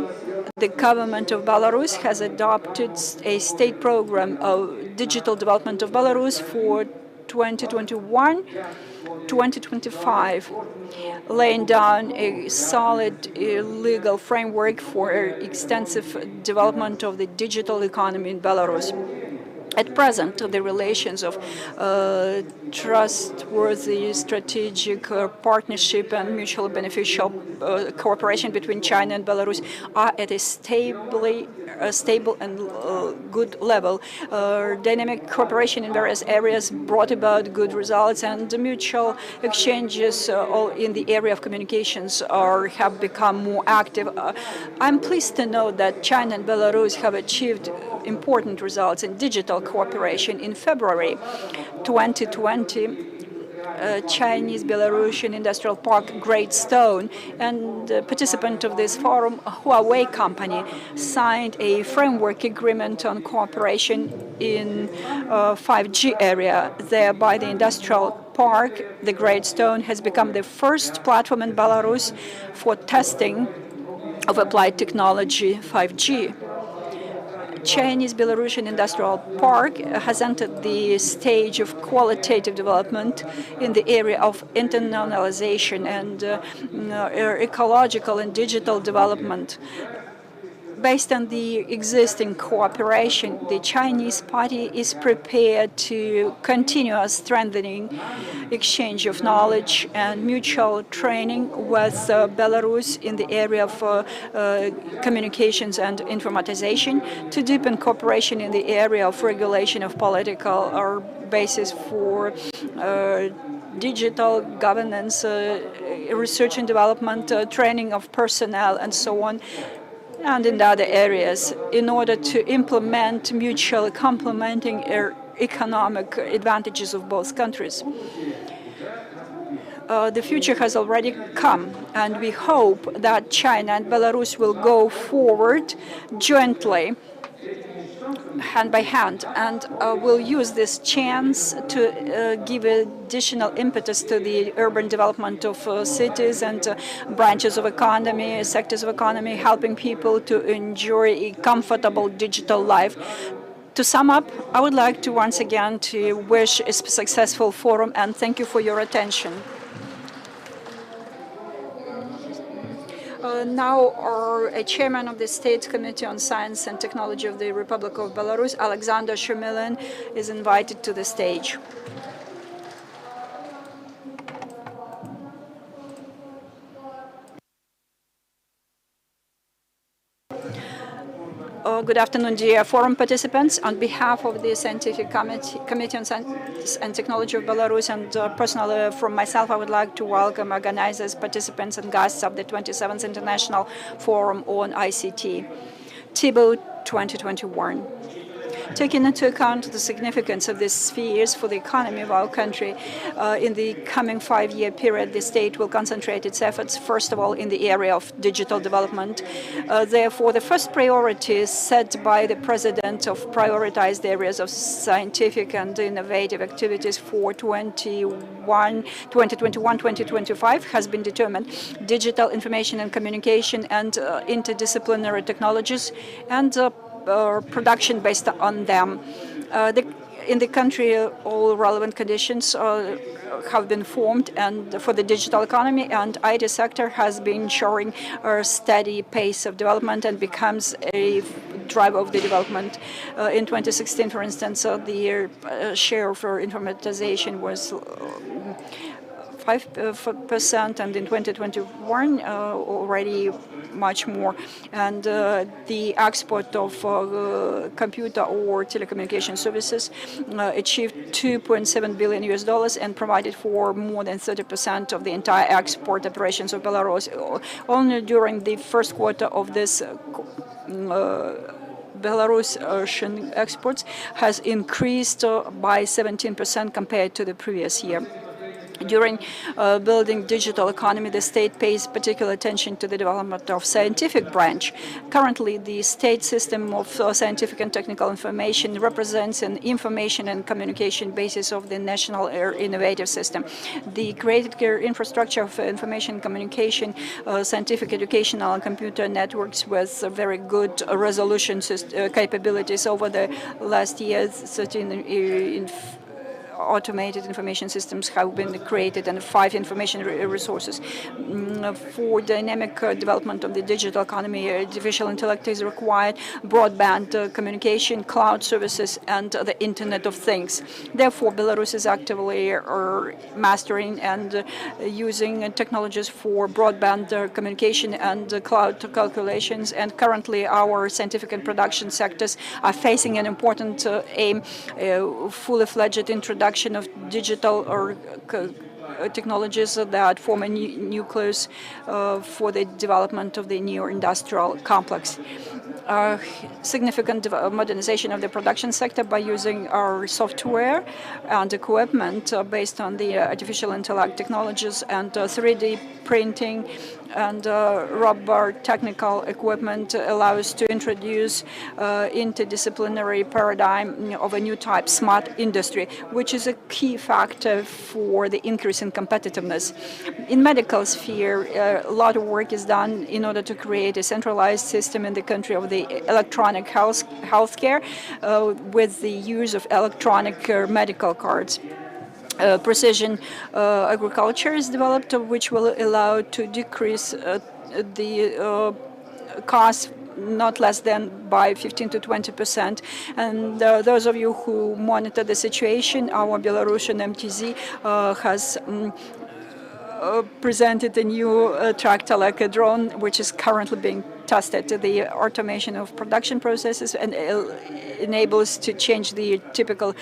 the government of Belarus has adopted a state program of digital development of Belarus for 2021-2025, laying down a solid legal framework for extensive development of the digital economy in Belarus. At present, the relations of trustworthy strategic partnership and mutually beneficial cooperation between China and Belarus are at a stable and good level. Dynamic cooperation in various areas brought about good results, and mutual exchanges in the area of communications have become more active. I'm pleased to know that China and Belarus have achieved important results in digital cooperation. In February 2020, Chinese Belarusian Industrial Park Great Stone and participant of this forum, Huawei company, signed a framework agreement on cooperation in 5G area. Thereby, the industrial park, the Great Stone, has become the first platform in Belarus for testing of applied technology 5G. Chinese Belarusian Industrial Park has entered the stage of qualitative development in the area of internationalization and ecological and digital development. Based on the existing cooperation, the Chinese party is prepared to continue strengthening exchange of knowledge and mutual training with Belarus in the area of communications and informatization, to deepen cooperation in the area of regulation of political basis for digital governance, research and development, training of personnel, and so on, and in other areas, in order to implement mutually complementing economic advantages of both countries. The future has already come, and we hope that China and Belarus will go forward jointly, hand by hand, and will use this chance to give additional impetus to the urban development of cities and branches of economy, sectors of economy, helping people to enjoy a comfortable digital life. To sum up, I would like to once again to wish a successful forum and thank you for your attention. Now, our chairman of the State Committee on Science and Technology of the Republic of Belarus, Alexander Shumilin, is invited to the stage. Good afternoon, dear forum participants. On behalf of the Scientific Committee on Science and Technology of Belarus and personally from myself, I would like to welcome organizers, participants and guests of the 27th International Forum on ICT, TIBO 2021. Taking into account the significance of these spheres for the economy of our country, in the coming 5-year period, the state will concentrate its efforts, first of all, in the area of digital development. Therefore, the first priority set by the President of prioritized areas of scientific and innovative activities for 2021-2025 has been determined: digital information and communication and interdisciplinary technologies and production based on them. In the country, all relevant conditions have been formed and for the digital economy, and IT sector has been showing a steady pace of development and becomes a driver of the development. In 2016, for instance, the share for informatization was 5%, and in 2021 already much more. And the export of computer or telecommunication services achieved $2.7 billion and provided for more than 30% of the entire export operations of Belarus. Only during the first quarter of this Belarusian exports has increased by 17% compared to the previous year. During building digital economy, the state pays particular attention to the development of scientific branch. Currently, the state system of scientific and technical information represents an information and communication basis of the national innovative system. The created infrastructure of information communication, scientific educational and computer networks with very good resolution capabilities over the last years, 13 automated information systems have been created and 5 information resources. For dynamic development of the digital economy, artificial intellect is required, broadband communication, cloud services, and the Internet of Things. Therefore, Belarus is actively mastering and using technologies for broadband communication and cloud calculations. And currently, our scientific and production sectors are facing an important aim, fully fledged introduction of digital or technologies that form a nucleus for the development of the new industrial complex. Significant modernization of the production sector by using our software and equipment based on the artificial intellect technologies and 3D printing and robototechnical equipment allows to introduce interdisciplinary paradigm of a new type, smart industry, which is a key factor for the increase in competitiveness. In medical sphere, a lot of work is done in order to create a centralized system in the country of the electronic healthcare with the use of electronic medical cards. Precision agriculture is developed, which will allow to decrease the cost not less than by 15 to 20%. And those of you who monitor the situation, our Belarusian MTZ has presented a new tractor like a drone, which is currently being tested. The automation of production processes and enables to change the typical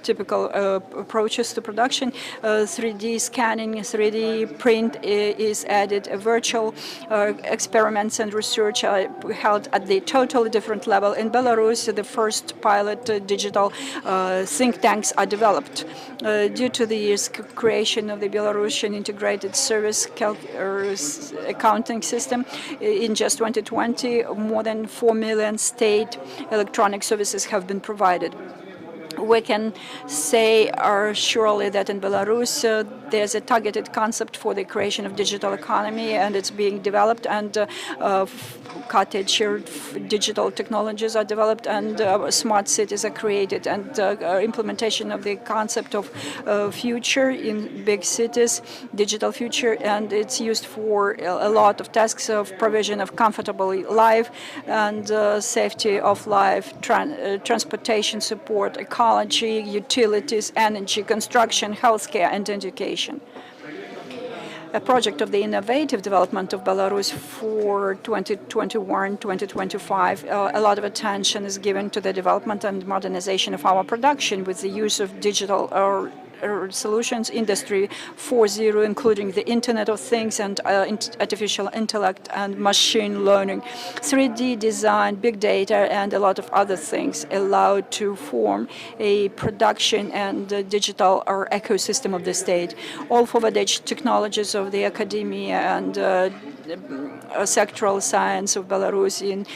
typical approaches to production. 3D scanning, 3D print is added. Virtual experiments and research are held at the totally different level. In Belarus, the first pilot digital think tanks are developed. Due to the creation of the Belarusian integrated service accounting system, in just 2020, more than 4 million state electronic services have been provided. We can say surely that in Belarus there's a targeted concept for the creation of digital economy, and it's being developed, and cutting-edge digital technologies are developed, and smart cities are created, and implementation of the concept of future in big cities, digital future, and it's used for a lot of tasks of provision of comfortable life and safety of life, transportation support, ecology, utilities, energy, construction, healthcare, and education. A project of the innovative development of Belarus for 2021-2025. A lot of attention is given to the development and modernization of our production with the use of digital solutions, Industry 4.0, including the Internet of Things and artificial intellect and machine learning, 3D design, big data, and a lot of other things allowed to form a production and digital ecosystem of the state. All forward-edge technologies of the academia and sectoral science of Belarus in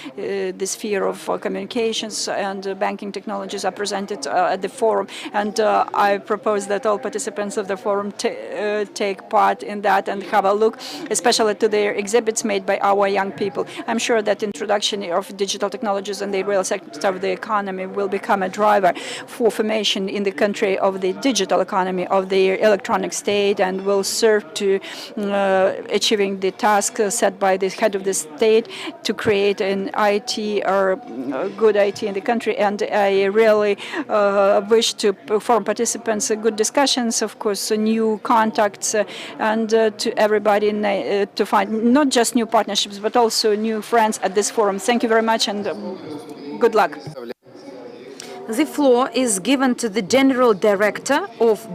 the sphere of communications and banking technologies are presented at the forum, and I propose that all participants of the forum take part in that and have a look, especially to the exhibits made by our young people. I'm sure that introduction of digital technologies in the real sector of the economy will become a driver for formation in the country of the digital economy of the electronic state, and will serve to achieving the task set by the head of the state to create an IT or good IT in the country. And I really wish to forum participants good discussions, of course, new contacts, and to everybody to find not just new partnerships but also new friends at this forum. Thank you very much, and good luck.
The floor is given to the General Director of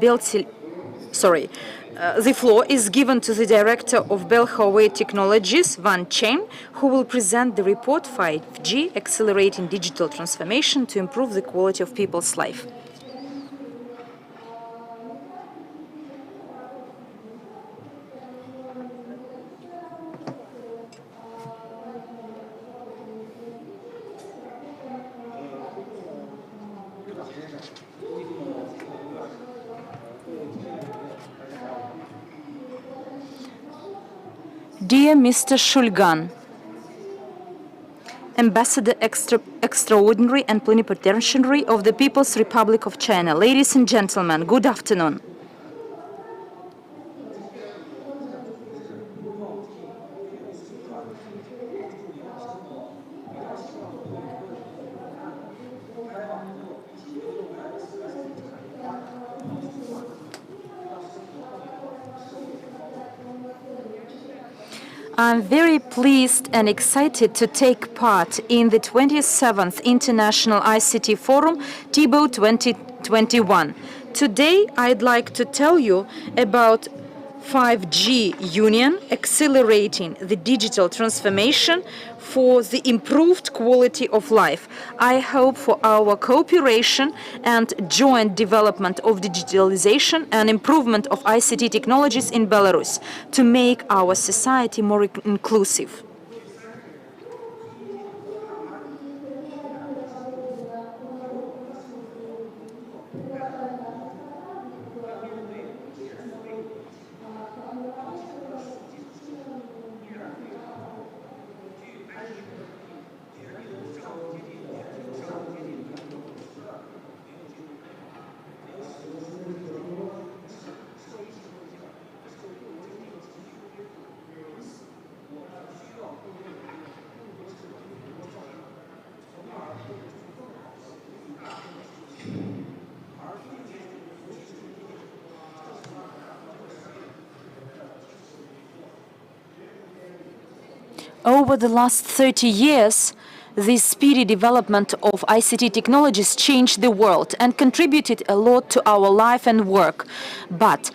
the floor is given to the Director of Belhaway Technologies, Van Chen, who will present the report 5G Accelerating Digital Transformation to Improve the Quality of People's Life. Dear Mr. Shulgan, Ambassador Extraordinary and Plenipotentiary of the People's Republic of China, ladies and gentlemen, good afternoon. I'm very pleased and excited to take part in the 27th International ICT Forum, TIBO 2021. Today, I'd like to tell you about 5G Union accelerating the digital transformation for the improved quality of life. I hope for our cooperation and joint development of digitalization and improvement of ICT technologies in Belarus to make our society more inclusive. Over the last 30 years, the speedy development of ICT technologies changed the world and contributed a lot to our life and work. But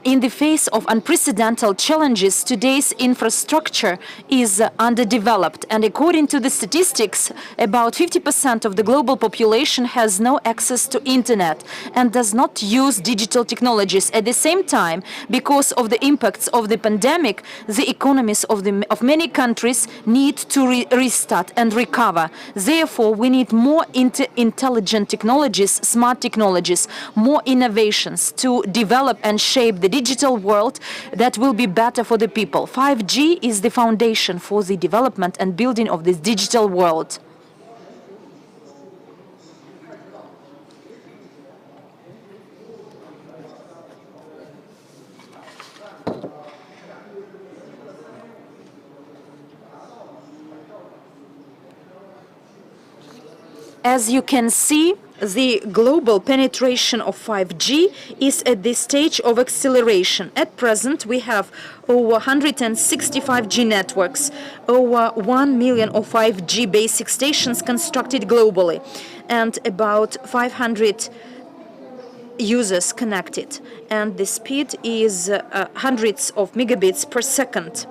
in the face of unprecedented challenges, today's infrastructure is underdeveloped, and according to the statistics, about 50% of the global population has no access to internet and does not use digital technologies. At the same time, because of the impacts of the pandemic, the economies of many countries need to restart and recover. Therefore, we need more intelligent technologies, smart technologies, more innovations to develop and shape the digital world that will be better for the people. 5G is the foundation for the development and building of this digital world. As you can see, the global penetration of 5G is at this stage of acceleration. At present, we have over 165 G networks, over 1 million of 5G basic stations constructed globally, and about 500 users connected. And the speed is hundreds of megabits per second.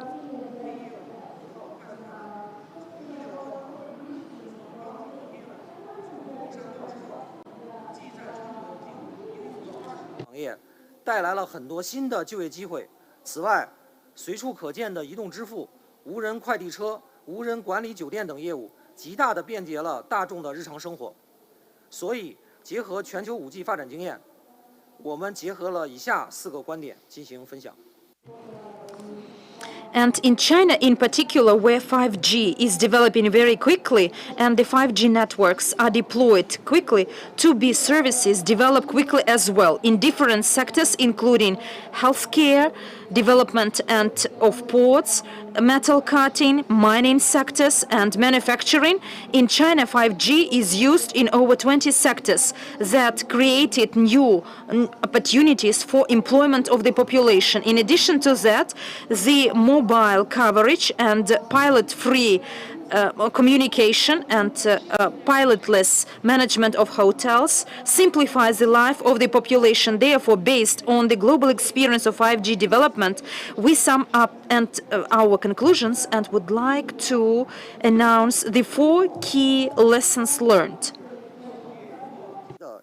And in China in particular, where 5G is developing very quickly and the 5G networks are deployed quickly, 2B services develop quickly as well in different sectors, including healthcare, development and of ports, metal cutting, mining sectors, and manufacturing. In China, 5G is used in over 20 sectors that created new opportunities for employment of the population. In addition to that, the mobile coverage and pilot-free communication and pilotless management of hotels simplifies the life of the population. Therefore, based on the global experience of 5G development, we sum up our conclusions and would like to announce the 4 key lessons learned.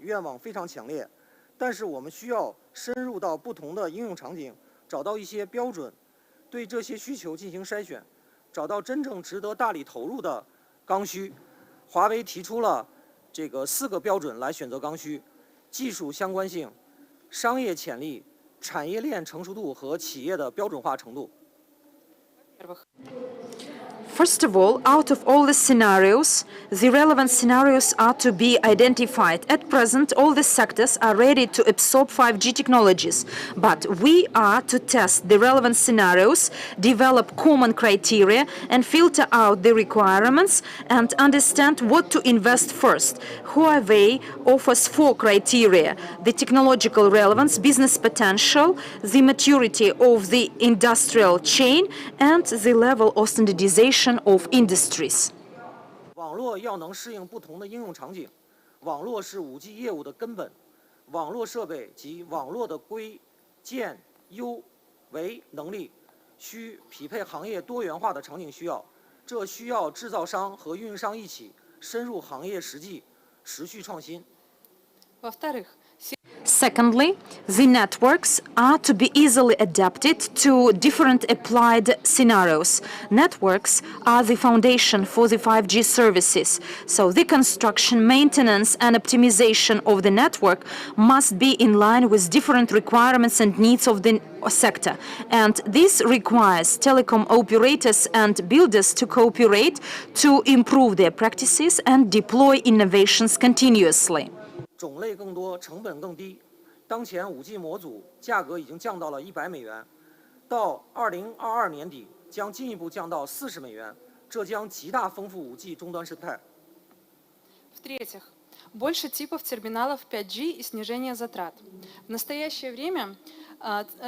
愿望非常强烈，但是我们需要深入到不同的应用场景，找到一些标准，对这些需求进行筛选，找到真正值得大力投入的刚需。华为提出了这个4个标准来选择刚需：技术相关性、商业潜力、产业链成熟度和企业的标准化程度。
First of all, out of all the scenarios, the relevant scenarios are to be identified. At present, all the sectors are ready to absorb 5G technologies, but we are to test the relevant scenarios, develop common criteria, and filter out the requirements and understand what to invest first. Huawei offers 4 criteria: the technological relevance, business potential, the maturity of the industrial chain, and the level of standardization of industries.
网络要能适应不同的应用场景，网络是5G 业务的根本，网络设备及网络的规、建、优、维能力需匹配行业多元化的场景需要，这需要制造商和运营商一起深入行业实际，持续创新。
Secondly, the networks are to be easily adapted to different applied scenarios. Networks are the foundation for the 5G services, so the construction, maintenance and optimization of the network must be in line with different requirements and needs of the sector. And this requires telecom operators and builders to cooperate to improve their practices and deploy innovations continuously.
种类更多，成本更低。当前5G 模组价格已经降到了100美元，到2022年底将进一步降到40美元，这将极大丰富5G 终端生态。
В-третьих, больше типов терминалов 5G и снижение затрат. В настоящее время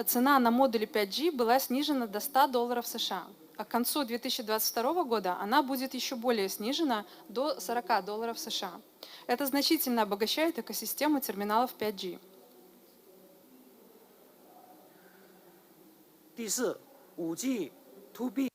цена на модули 5G была снижена до $100 США. А к концу 2022 года она будет еще более снижена до $40 США. Это значительно обогащает экосистему терминалов 5G.
第四，5G to B。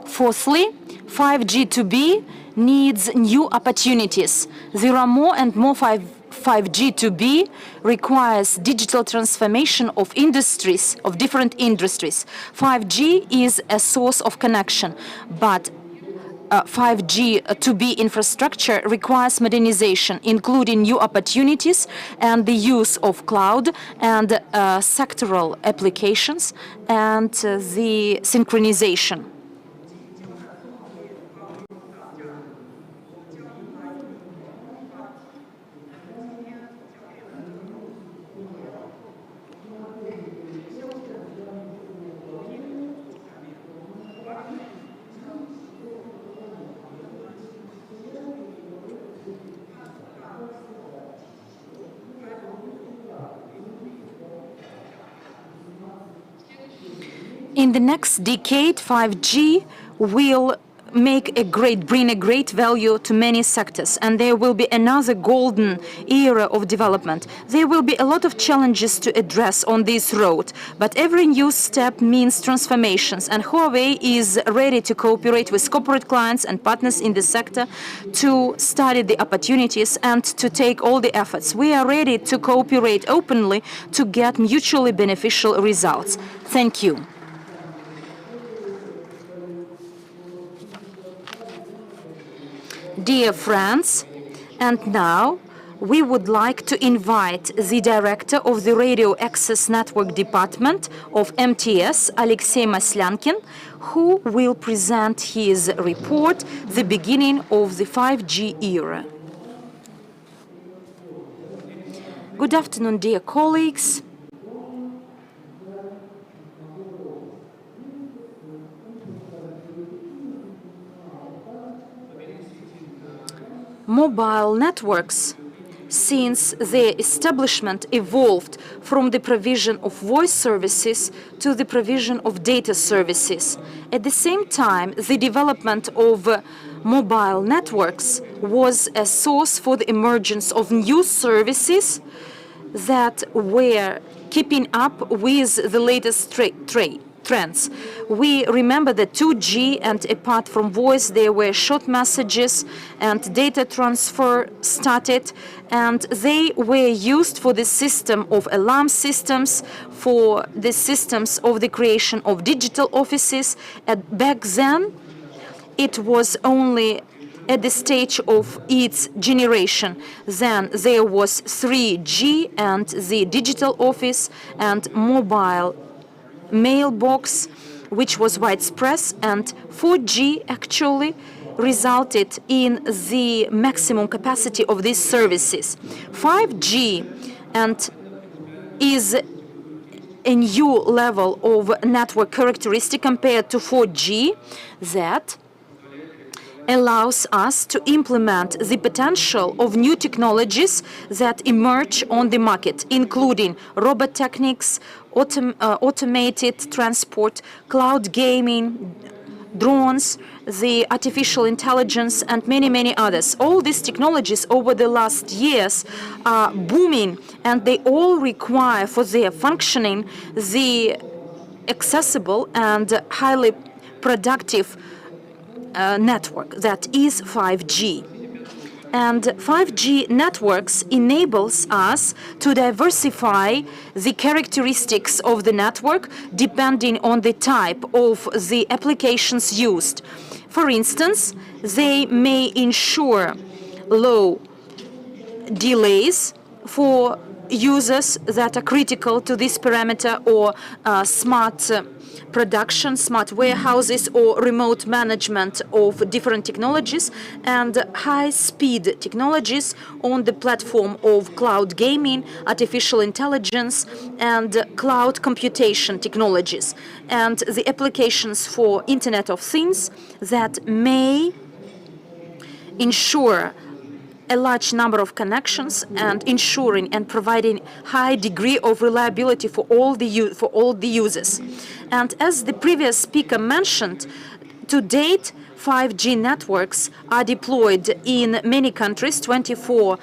Fourthly, 5G2B needs new opportunities. There are more and more 5G2B requires digital transformation of industries, of different industries. 5G is a source of connection, but 5G2B infrastructure requires modernization, including new opportunities and the use of cloud and sectoral applications and the synchronization. In the next decade, 5G will bring a great value to many sectors, and there will be another golden era of development. There will be a lot of challenges to address on this road, but every new step means transformations, and Huawei is ready to cooperate with corporate clients and partners in the sector to study the opportunities and to take all the efforts. We are ready to cooperate openly to get mutually beneficial results. Thank you. Dear friends, and now we would like to invite the director of the Radio Access Network Department of MTS, Alexey Maslyankin, who will present his report, The Beginning of the 5G Era. Good afternoon, dear colleagues. Mobile networks, since their establishment, evolved from the provision of voice services to the provision of data services. At the same time, the development of mobile networks was a source for the emergence of new services that were keeping up with the latest trends. We remember the 2G, and apart from voice, there were short messages and data transfer started, and they were used for the system of alarm systems, for the systems of the creation of digital offices. And back then, it was only at the stage of its generation. Then there was 3G and the digital office and mobile mailbox, which was widespread, and 4G actually resulted in the maximum capacity of these services. 5G and is a new level of network characteristic compared to 4G that allows us to implement the potential of new technologies that emerge on the market, including robototechnics, automated transport, cloud gaming, drones, the artificial intelligence, and many, many others. All these technologies over the last years are booming, and they all require for their functioning the accessible and highly productive network that is 5G. And 5G networks enables us to diversify the characteristics of the network depending on the type of the applications used. For instance, they may ensure low delays for users that are critical to this parameter, or smart production, smart warehouses, or remote management of different technologies, and high-speed technologies on the platform of cloud gaming, artificial intelligence, and cloud computation technologies, and the applications for Internet of Things that may ensure a large number of connections and ensuring and providing high degree of reliability for all the users. And as the previous speaker mentioned, to date, 5G networks are deployed in many countries, 24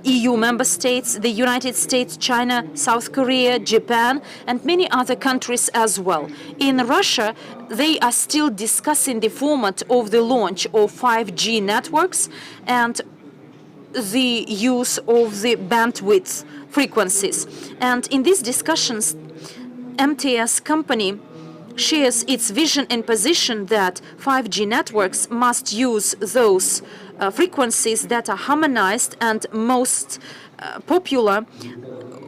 EU member states, the United States, China, South Korea, Japan, and many other countries as well. In Russia, they are still discussing the format of the launch of 5G networks and the use of the bandwidth frequencies. And in these discussions, MTS company shares its vision and position that 5G networks must use those frequencies that are harmonized and most popular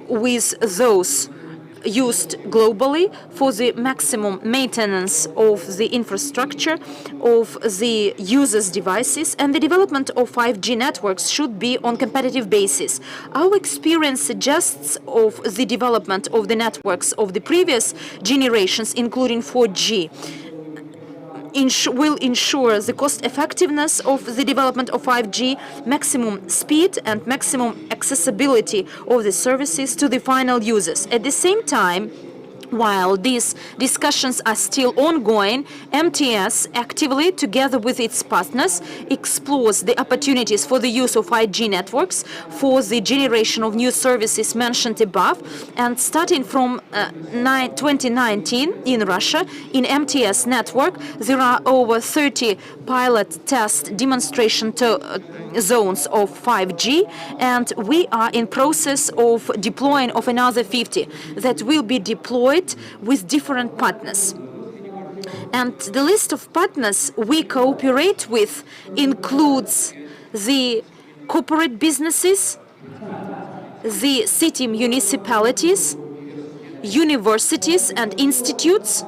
with those used globally for the maximum maintenance of the infrastructure of the users' devices, and the development of 5G networks should be on competitive basis. Our experience suggests of the development of the networks of the previous generations, including 4G, will ensure the cost effectiveness of the development of 5G, maximum speed and maximum accessibility of the services to the final users. At the same time, while these discussions are still ongoing, MTS actively, together with its partners, explores the opportunities for the use of 5G networks for the generation of new services mentioned above. And starting from 2019 in Russia, in MTS network, there are over 30 pilot test demonstration zones of 5G, and we are in process of deploying of another 50 that will be deployed with different partners. And the list of partners we cooperate with includes the corporate businesses, the city municipalities, universities and institutes,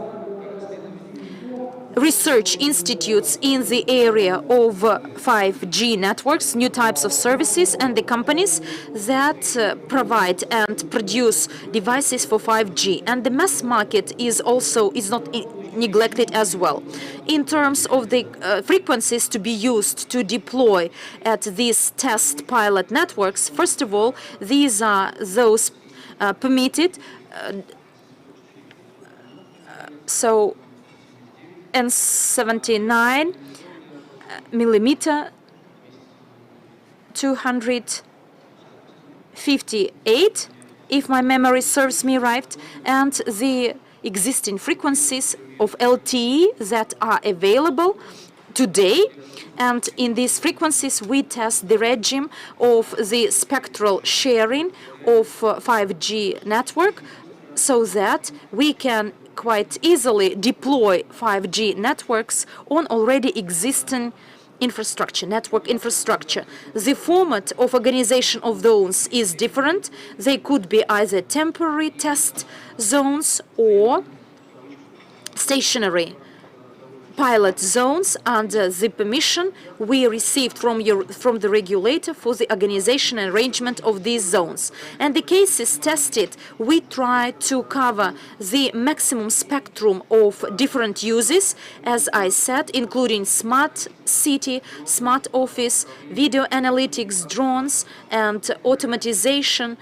research institutes in the area of 5G networks, new types of services, and the companies that provide and produce devices for 5G. And the mass market is not neglected as well. In terms of the frequencies to be used to deploy at these test pilot networks, first of all, these are those permitted. And 79 millimeter, 258, if my memory serves me right, and the existing frequencies of LTE that are available today. And in these frequencies, we test the regime of the spectral sharing of 5G network so that we can quite easily deploy 5G networks on already existing infrastructure, network infrastructure. The format of organization of those is different. They could be either temporary test zones or stationary pilot zones under the permission we received from the regulator for the organization and arrangement of these zones. And the cases tested, we try to cover the maximum spectrum of different uses, as I said, including smart city, smart office, video analytics, drones, and automatization,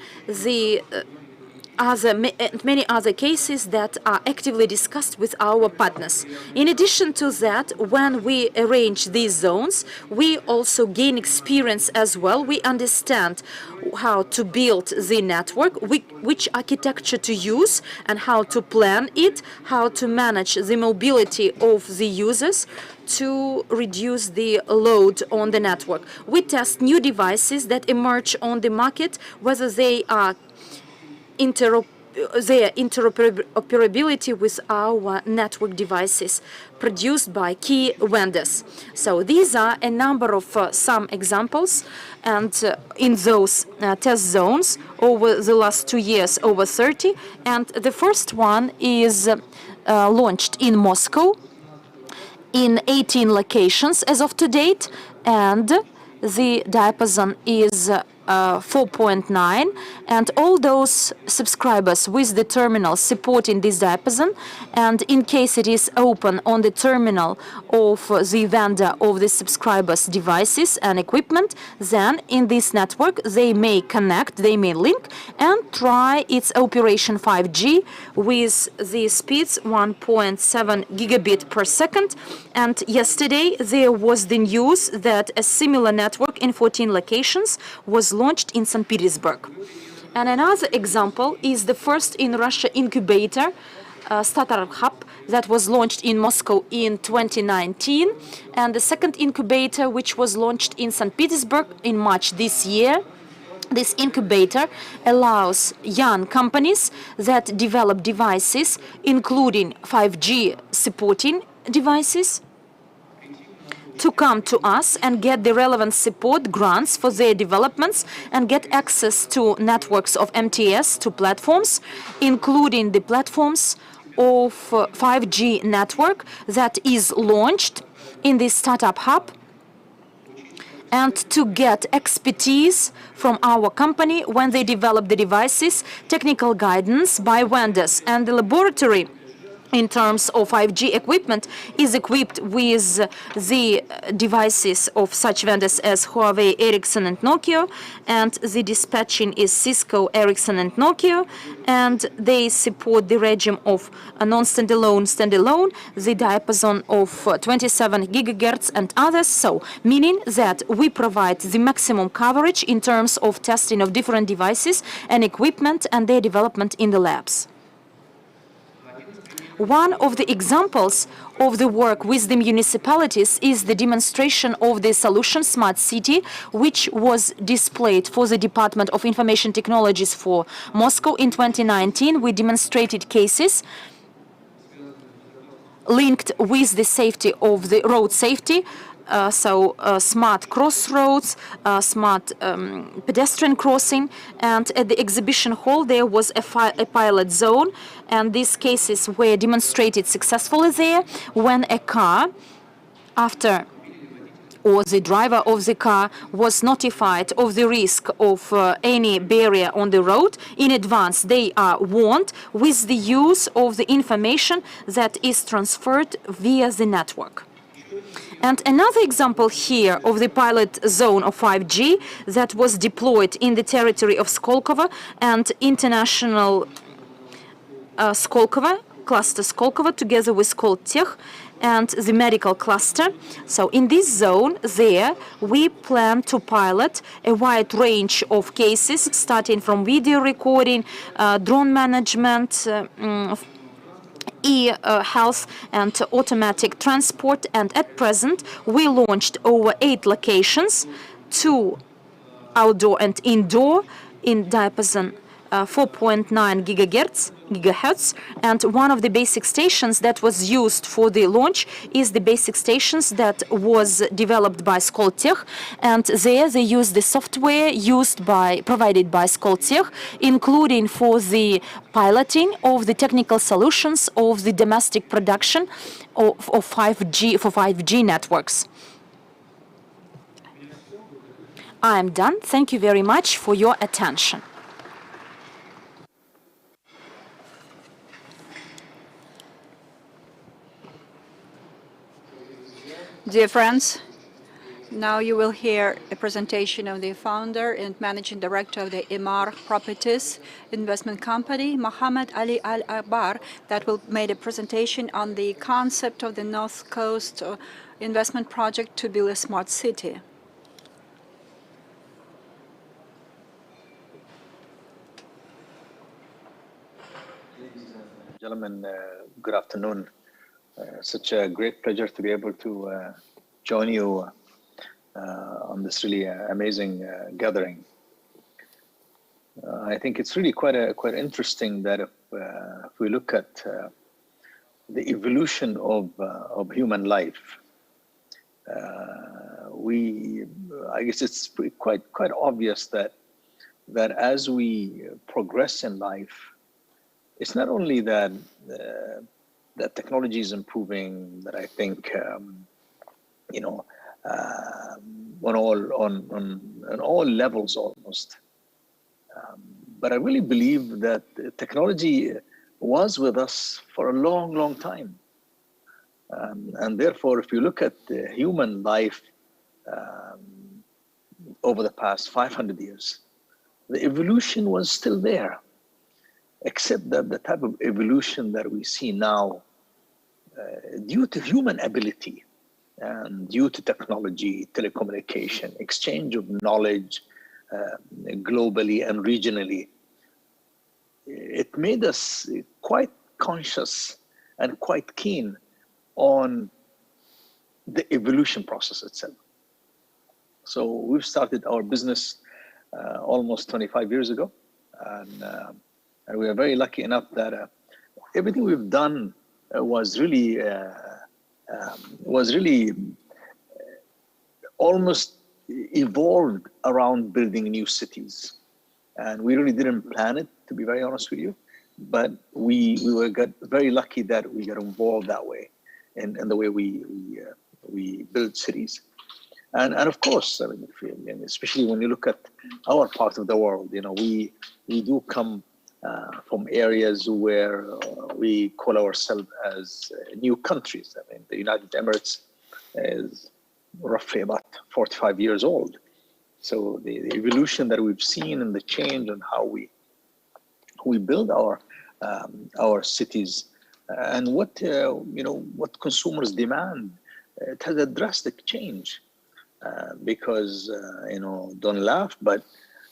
many other cases that are actively discussed with our partners. In addition to that, when we arrange these zones, we also gain experience as well. We understand how to build the network, which architecture to use, and how to plan it, how to manage the mobility of the users to reduce the load on the network. We test new devices that emerge on the market, whether they are their interoperability with our network devices produced by key vendors. So these are a number of some examples, and in those test zones over the last 2 years, over 30. And the first one is launched in Moscow in 18 locations as of to date, and the diapason is 4.9, and all those subscribers with the terminal supporting this diapason, and in case it is open on the terminal of the vendor of the subscribers' devices and equipment, then in this network they may connect, they may link and try its operation 5G with the speeds 1.7 gigabit per second. And yesterday there was the news that a similar network in 14 locations was launched in St. Petersburg. And another example is the first in Russia incubator, startup hub, that was launched in Moscow in 2019, and the second incubator which was launched in St. Petersburg in March this year. This incubator allows young companies that develop devices, including 5G supporting devices, to come to us and get the relevant support grants for their developments and get access to networks of MTS, to platforms, including the platforms of 5G network that is launched in this startup hub, and to get expertise from our company when they develop the devices, technical guidance by vendors, and the laboratory in terms of 5G equipment is equipped with the devices of such vendors as Huawei, Ericsson and Nokia, and the dispatching is Cisco, Ericsson and Nokia, and they support the regime of a non-standalone, standalone, the diapason of 27 gigahertz and others, so meaning that we provide the maximum coverage in terms of testing of different devices and equipment and their development in the labs. One of the examples of the work with the municipalities is the demonstration of the solution Smart City, which was displayed for the Department of Information Technologies for Moscow in 2019. We demonstrated cases linked with the safety of the road safety, smart crossroads, smart pedestrian crossing, and at the exhibition hall there was a pilot zone, and these cases were demonstrated successfully there when a car, after or the driver of the car was notified of the risk of any barrier on the road in advance. They are warned with the use of the information that is transferred via the network. And another example here of the pilot zone of 5G that was deployed in the territory of Skolkovo and international Skolkovo, cluster Skolkovo, together with Skoltech and the medical cluster. So in this zone there, we plan to pilot a wide range of cases, starting from video recording, drone management, e-health and automatic transport, and at present we launched over 8 locations, 2 outdoor and indoor in diapason 4.9 gigahertz, and one of the basic stations that was used for the launch is the basic stations that was developed by Skoltech, and there they use the software provided by Skoltech, including for the piloting of the technical solutions of the domestic production of 5G for 5G networks. I am done. Thank you very much for your attention.
Dear friends, now you will hear a presentation of the founder and managing director of the Emar Properties investment company, Mohammed Ali Al-Akbar, that will make a presentation on the concept of the North Coast investment project to build a smart city.
Gentlemen, good afternoon. Such a great pleasure to be able to join you on this really amazing gathering. I think it's really quite interesting that if we look at the evolution of human life, I guess it's quite obvious that as we progress in life, it's not only that that technology is improving, that I think, on all levels almost. But I really believe that technology was with us for a long, long time. And therefore, if you look at the human life over the past 500 years, the evolution was still there, except that the type of evolution that we see now, due to human ability and due to technology, telecommunication, exchange of knowledge globally and regionally, it made us quite conscious and quite keen on the evolution process itself. So we've started our business almost 25 years ago, and we are very lucky enough that everything we've done was really almost evolved around building new cities. And we really didn't plan it, to be very honest with you, but we got very lucky that we got involved that way in the way we build cities. And of course, I mean, especially when you look at our part of the world, we do come from areas where we call ourselves as new countries. I mean, the United Emirates is roughly about 45 years old. So the evolution that we've seen and the change and how we build our cities and what consumers demand, it has a drastic change. Because don't laugh, but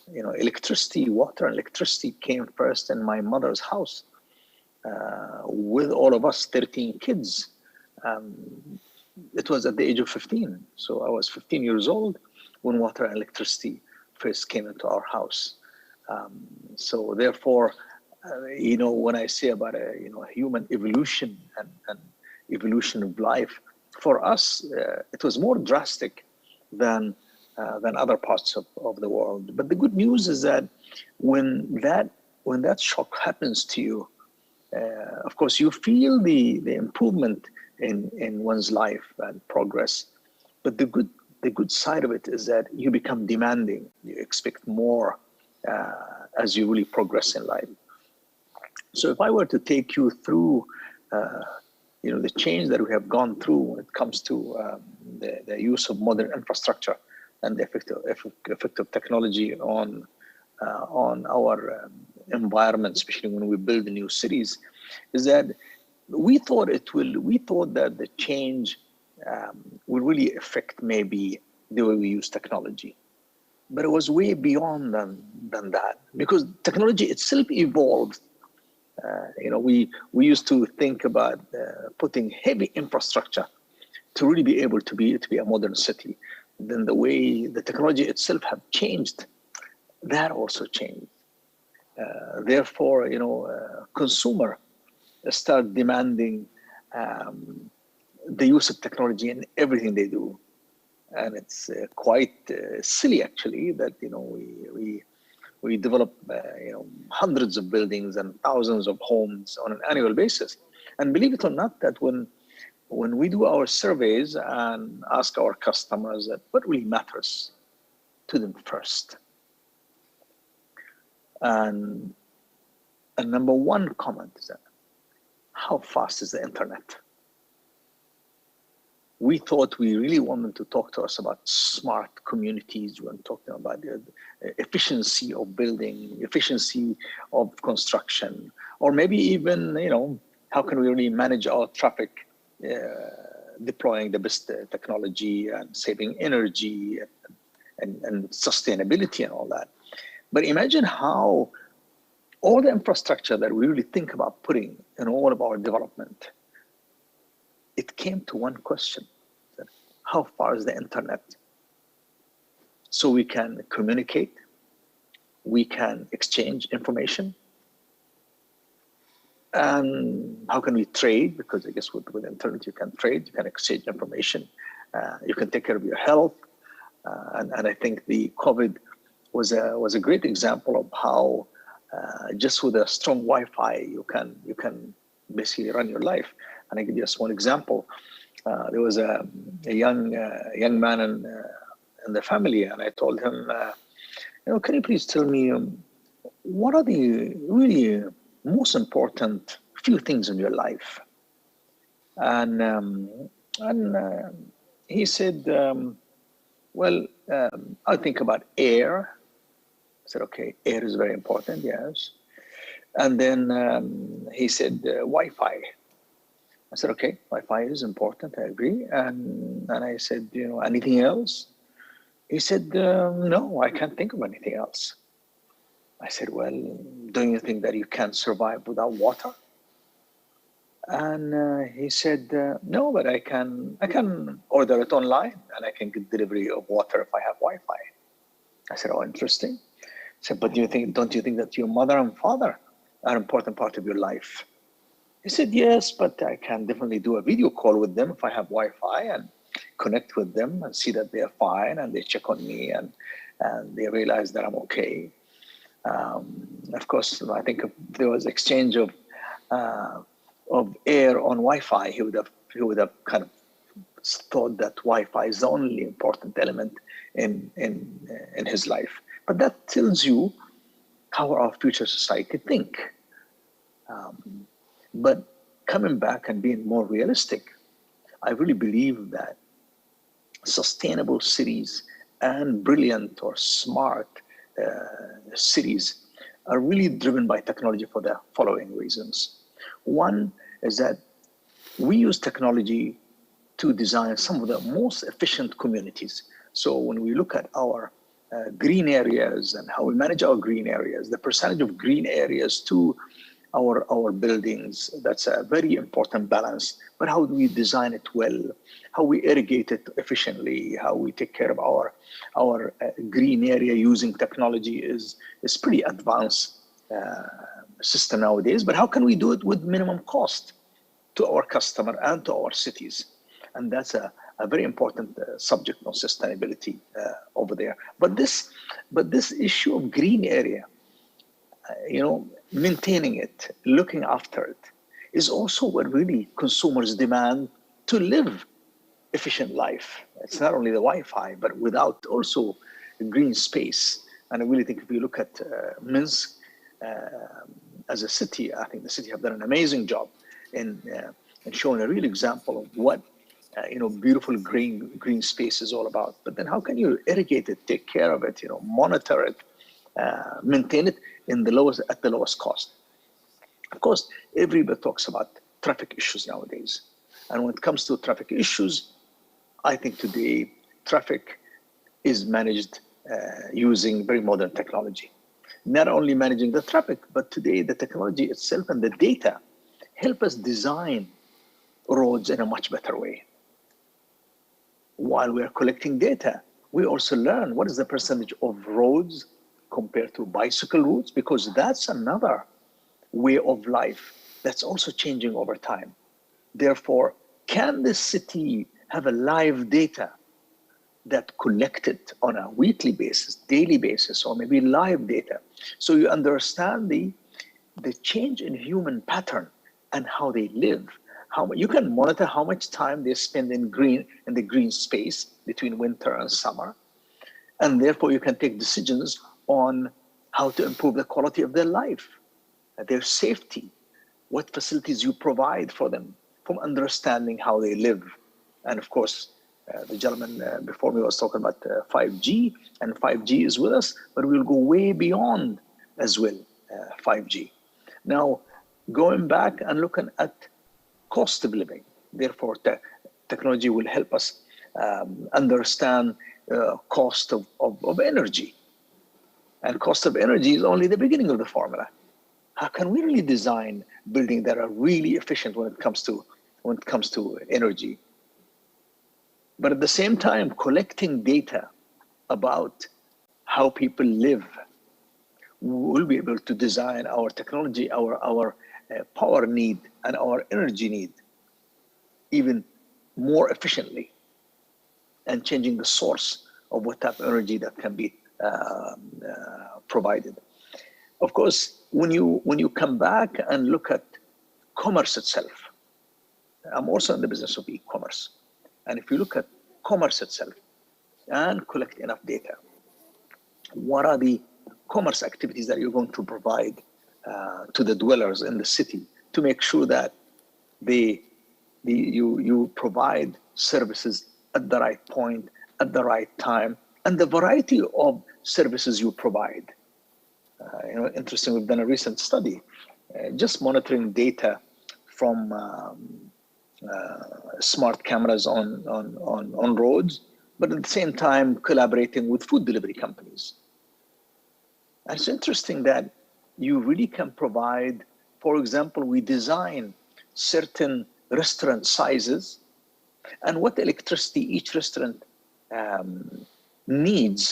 water and electricity came first in my mother's house with all of us 13 kids. It was at the age of 15, so I was 15 years old when water and electricity first came into our house. So therefore, when I say about human evolution and evolution of life, for us it was more drastic than other parts of the world. But the good news is that when that shock happens to you, of course you feel the improvement in one's life and progress. But the good side of it is that you become demanding. You expect more as you really progress in life. So if I were to take you through the change that we have gone through when it comes to the use of modern infrastructure and the effect of technology on our environment, especially when we build new cities, is that we thought that the change will really affect maybe the way we use technology. But it was way beyond than that, because technology itself evolved. We used to think about putting heavy infrastructure to really be able to be a modern city. Then the way the technology itself have changed, that also changed. Therefore, consumer start demanding the use of technology in everything they do, and it's quite silly actually that we develop hundreds of buildings and thousands of homes on an annual basis. And believe it or not, that when we do our surveys and ask our customers that what really matters to them first, and number one comment is that how fast is the internet? We thought we really wanted to talk to us about smart communities when talking about the efficiency of building, efficiency of construction, or maybe even, how can we really manage our traffic, deploying the best technology and saving energy and sustainability and all that. But imagine how all the infrastructure that we really think about putting in all of our development, it came to one question: how far is the internet? So we can communicate, we can exchange information, and how can we trade? Because I guess with internet you can trade, you can exchange information, you can take care of your health, and I think the COVID was a great example of how just with a strong Wi-Fi you can basically run your life. And I give you a small example. There was a young man in the family, and I told him, can you please tell me what are the really most important few things in your life? And he said, I think about air. I said, okay, air is very important, yes. And then he said, Wi-Fi. I said, okay, Wi-Fi is important, I agree. And I said, anything else? He said, no, I can't think of anything else. I said, well, don't you think that you can survive without water? And he said, no, but I can order it online and I can get delivery of water if I have Wi-Fi. I said, oh, interesting. I said, but don't you think that your mother and father are an important part of your life? He said, yes, but I can definitely do a video call with them if I have Wi-Fi and connect with them and see that they're fine and they check on me and they realize that I'm okay. Of course, I think if there was exchange of air on Wi-Fi, he would have kind of thought that Wi-Fi is the only important element in his life. But that tells you how our future society think. But coming back and being more realistic, I really believe that sustainable cities and brilliant or smart cities are really driven by technology for the following reasons. One is that we use technology to design some of the most efficient communities. So when we look at our green areas and how we manage our green areas, the percentage of green areas to our buildings, that's a very important balance. But how do we design it well? How we irrigate it efficiently? How we take care of our green area using technology is pretty advanced system nowadays. But how can we do it with minimum cost to our customer and to our cities? And that's a very important subject on sustainability over there. But this issue of green area, maintaining it, looking after it, is also what really consumers demand to live efficient life. It's not only the Wi-Fi, but without also green space. And I really think if you look at Minsk as a city, I think the city have done an amazing job in showing a real example of what beautiful green space is all about. But then how can you irrigate it, take care of it, monitor it, maintain it at the lowest cost? Of course, everybody talks about traffic issues nowadays. And when it comes to traffic issues, I think today traffic is managed using very modern technology. Not only managing the traffic, but today the technology itself and the data help us design roads in a much better way. While we are collecting data, we also learn what is the percentage of roads compared to bicycle routes, because that's another way of life that's also changing over time. Therefore, can the city have a live data that collected on a weekly basis, daily basis, or maybe live data? So you understand the change in human pattern and how they live. How you can monitor how much time they spend in the green space between winter and summer. And therefore you can take decisions on how to improve the quality of their life, their safety, what facilities you provide for them, from understanding how they live. And of course, the gentleman before me was talking about 5G, and 5G is with us, but we'll go way beyond as well 5G. Now, going back and looking at cost of living, therefore technology will help us understand cost of energy. And cost of energy is only the beginning of the formula. How can we really design buildings that are really efficient when it comes to energy? But at the same time, collecting data about how people live, we'll be able to design our technology, our power need and our energy need even more efficiently, and changing the source of what type of energy that can be provided. Of course, when you come back and look at commerce itself. I'm also in the business of e-commerce. And if you look at commerce itself and collect enough data, what are the commerce activities that you're going to provide to the dwellers in the city to make sure that you provide services at the right point, at the right time, and the variety of services you provide. Interesting, we've done a recent study, just monitoring data from smart cameras on roads, but at the same time collaborating with food delivery companies. And it's interesting that you really can provide, for example, we design certain restaurant sizes and what electricity each restaurant needs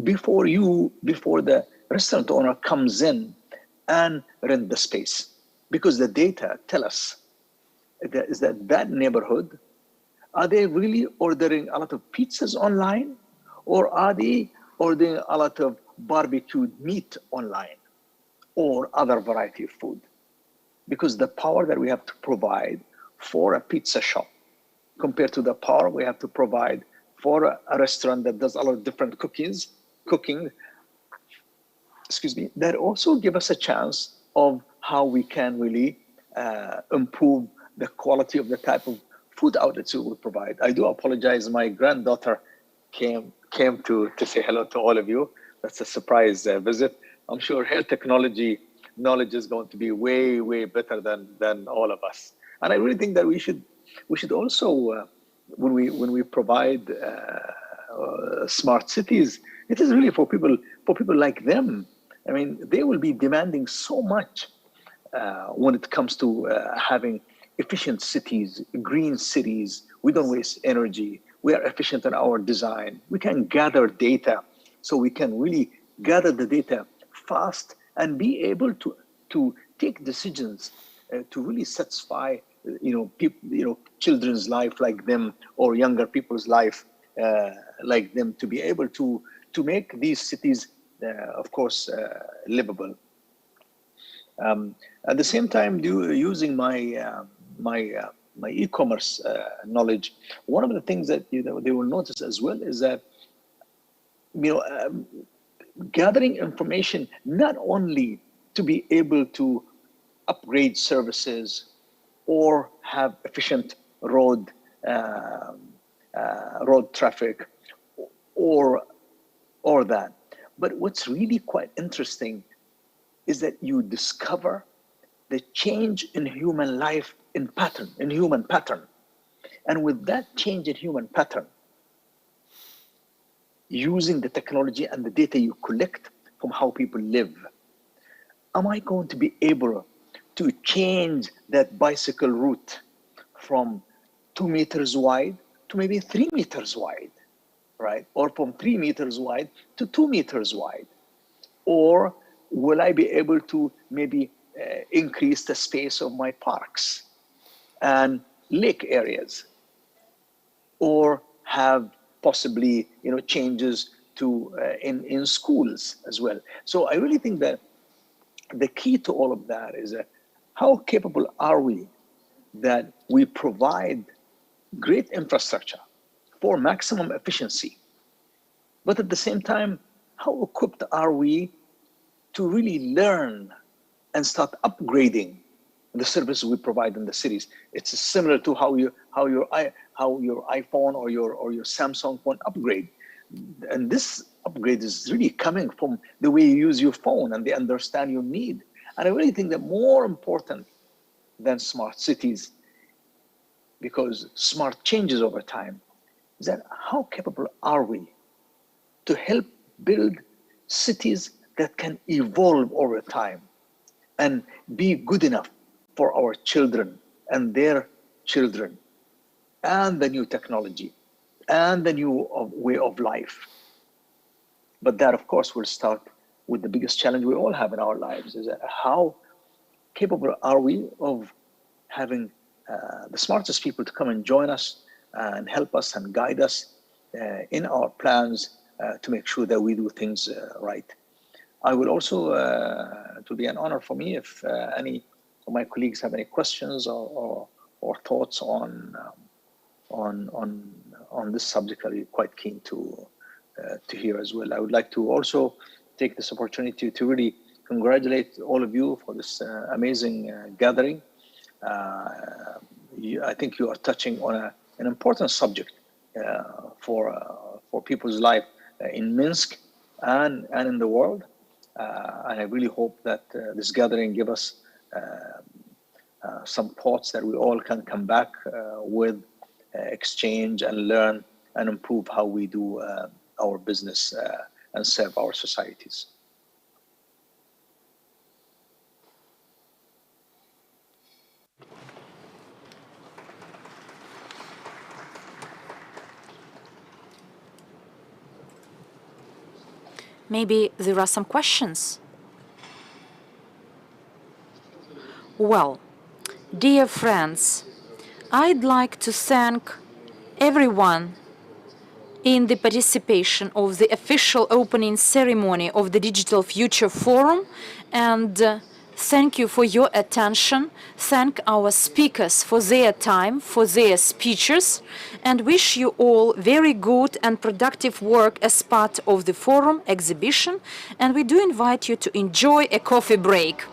before the restaurant owner comes in and rent the space. Because the data tell us that neighborhood, are they really ordering a lot of pizzas online, or are they ordering a lot of barbecued meat online or other variety of food? Because the power that we have to provide for a pizza shop compared to the power we have to provide for a restaurant that does a lot of different cooking, that also give us a chance of how we can really improve the quality of the type of food outlets we will provide. I do apologize, my granddaughter came to say hello to all of you. That's a surprise visit. I'm sure her technology knowledge is going to be way, way better than all of us. And I really think that we should also, when we provide smart cities, it is really for people like them. I mean, they will be demanding so much when it comes to having efficient cities, green cities. We don't waste energy. We are efficient in our design. We can gather data, so we can really gather the data fast and be able to take decisions to really satisfy children's life like them, or younger people's life like them, to be able to make these cities of course livable. At the same time, using my e-commerce knowledge, one of the things that they will notice as well is that gathering information not only to be able to upgrade services or have efficient road traffic or that, but what's really quite interesting is that you discover the change in human life in human pattern. And with that change in human pattern, using the technology and the data you collect from how people live, am I going to be able to change that bicycle route from 2 meters wide to maybe 3 meters wide, right? Or from 3 meters wide to 2 meters wide? Or will I be able to maybe increase the space of my parks and lake areas, or have possibly changes to in schools as well? So I really think that the key to all of that is how capable are we that we provide great infrastructure for maximum efficiency, but at the same time, how equipped are we to really learn and start upgrading the services we provide in the cities? It's similar to how your iPhone or your Samsung phone upgrade, and this upgrade is really coming from the way you use your phone and they understand your need. And I really think that more important than smart cities, because smart changes over time, is that how capable are we to help build cities that can evolve over time and be good enough for our children and their children, and the new technology and the new way of life. But that, of course, will start with the biggest challenge we all have in our lives, is that how capable are we of having the smartest people to come and join us and help us and guide us in our plans to make sure that we do things right. I would also, it would be an honor for me if any my colleagues have any questions or thoughts on this subject, I'll be quite keen to hear as well. I would like to also take this opportunity to really congratulate all of you for this amazing gathering. I think you are touching on an important subject for people's life in Minsk and in the world. And I really hope that this gathering give us some thoughts that we all can come back with, exchange and learn and improve how we do our business and serve our societies.
Maybe there are some questions. Well, dear friends, I'd like to thank everyone in the participation of the official opening ceremony of the Digital Future Forum, and thank you for your attention. Thank our speakers for their time, for their speeches, and wish you all very good and productive work as part of the forum exhibition. And we do invite you to enjoy a coffee break.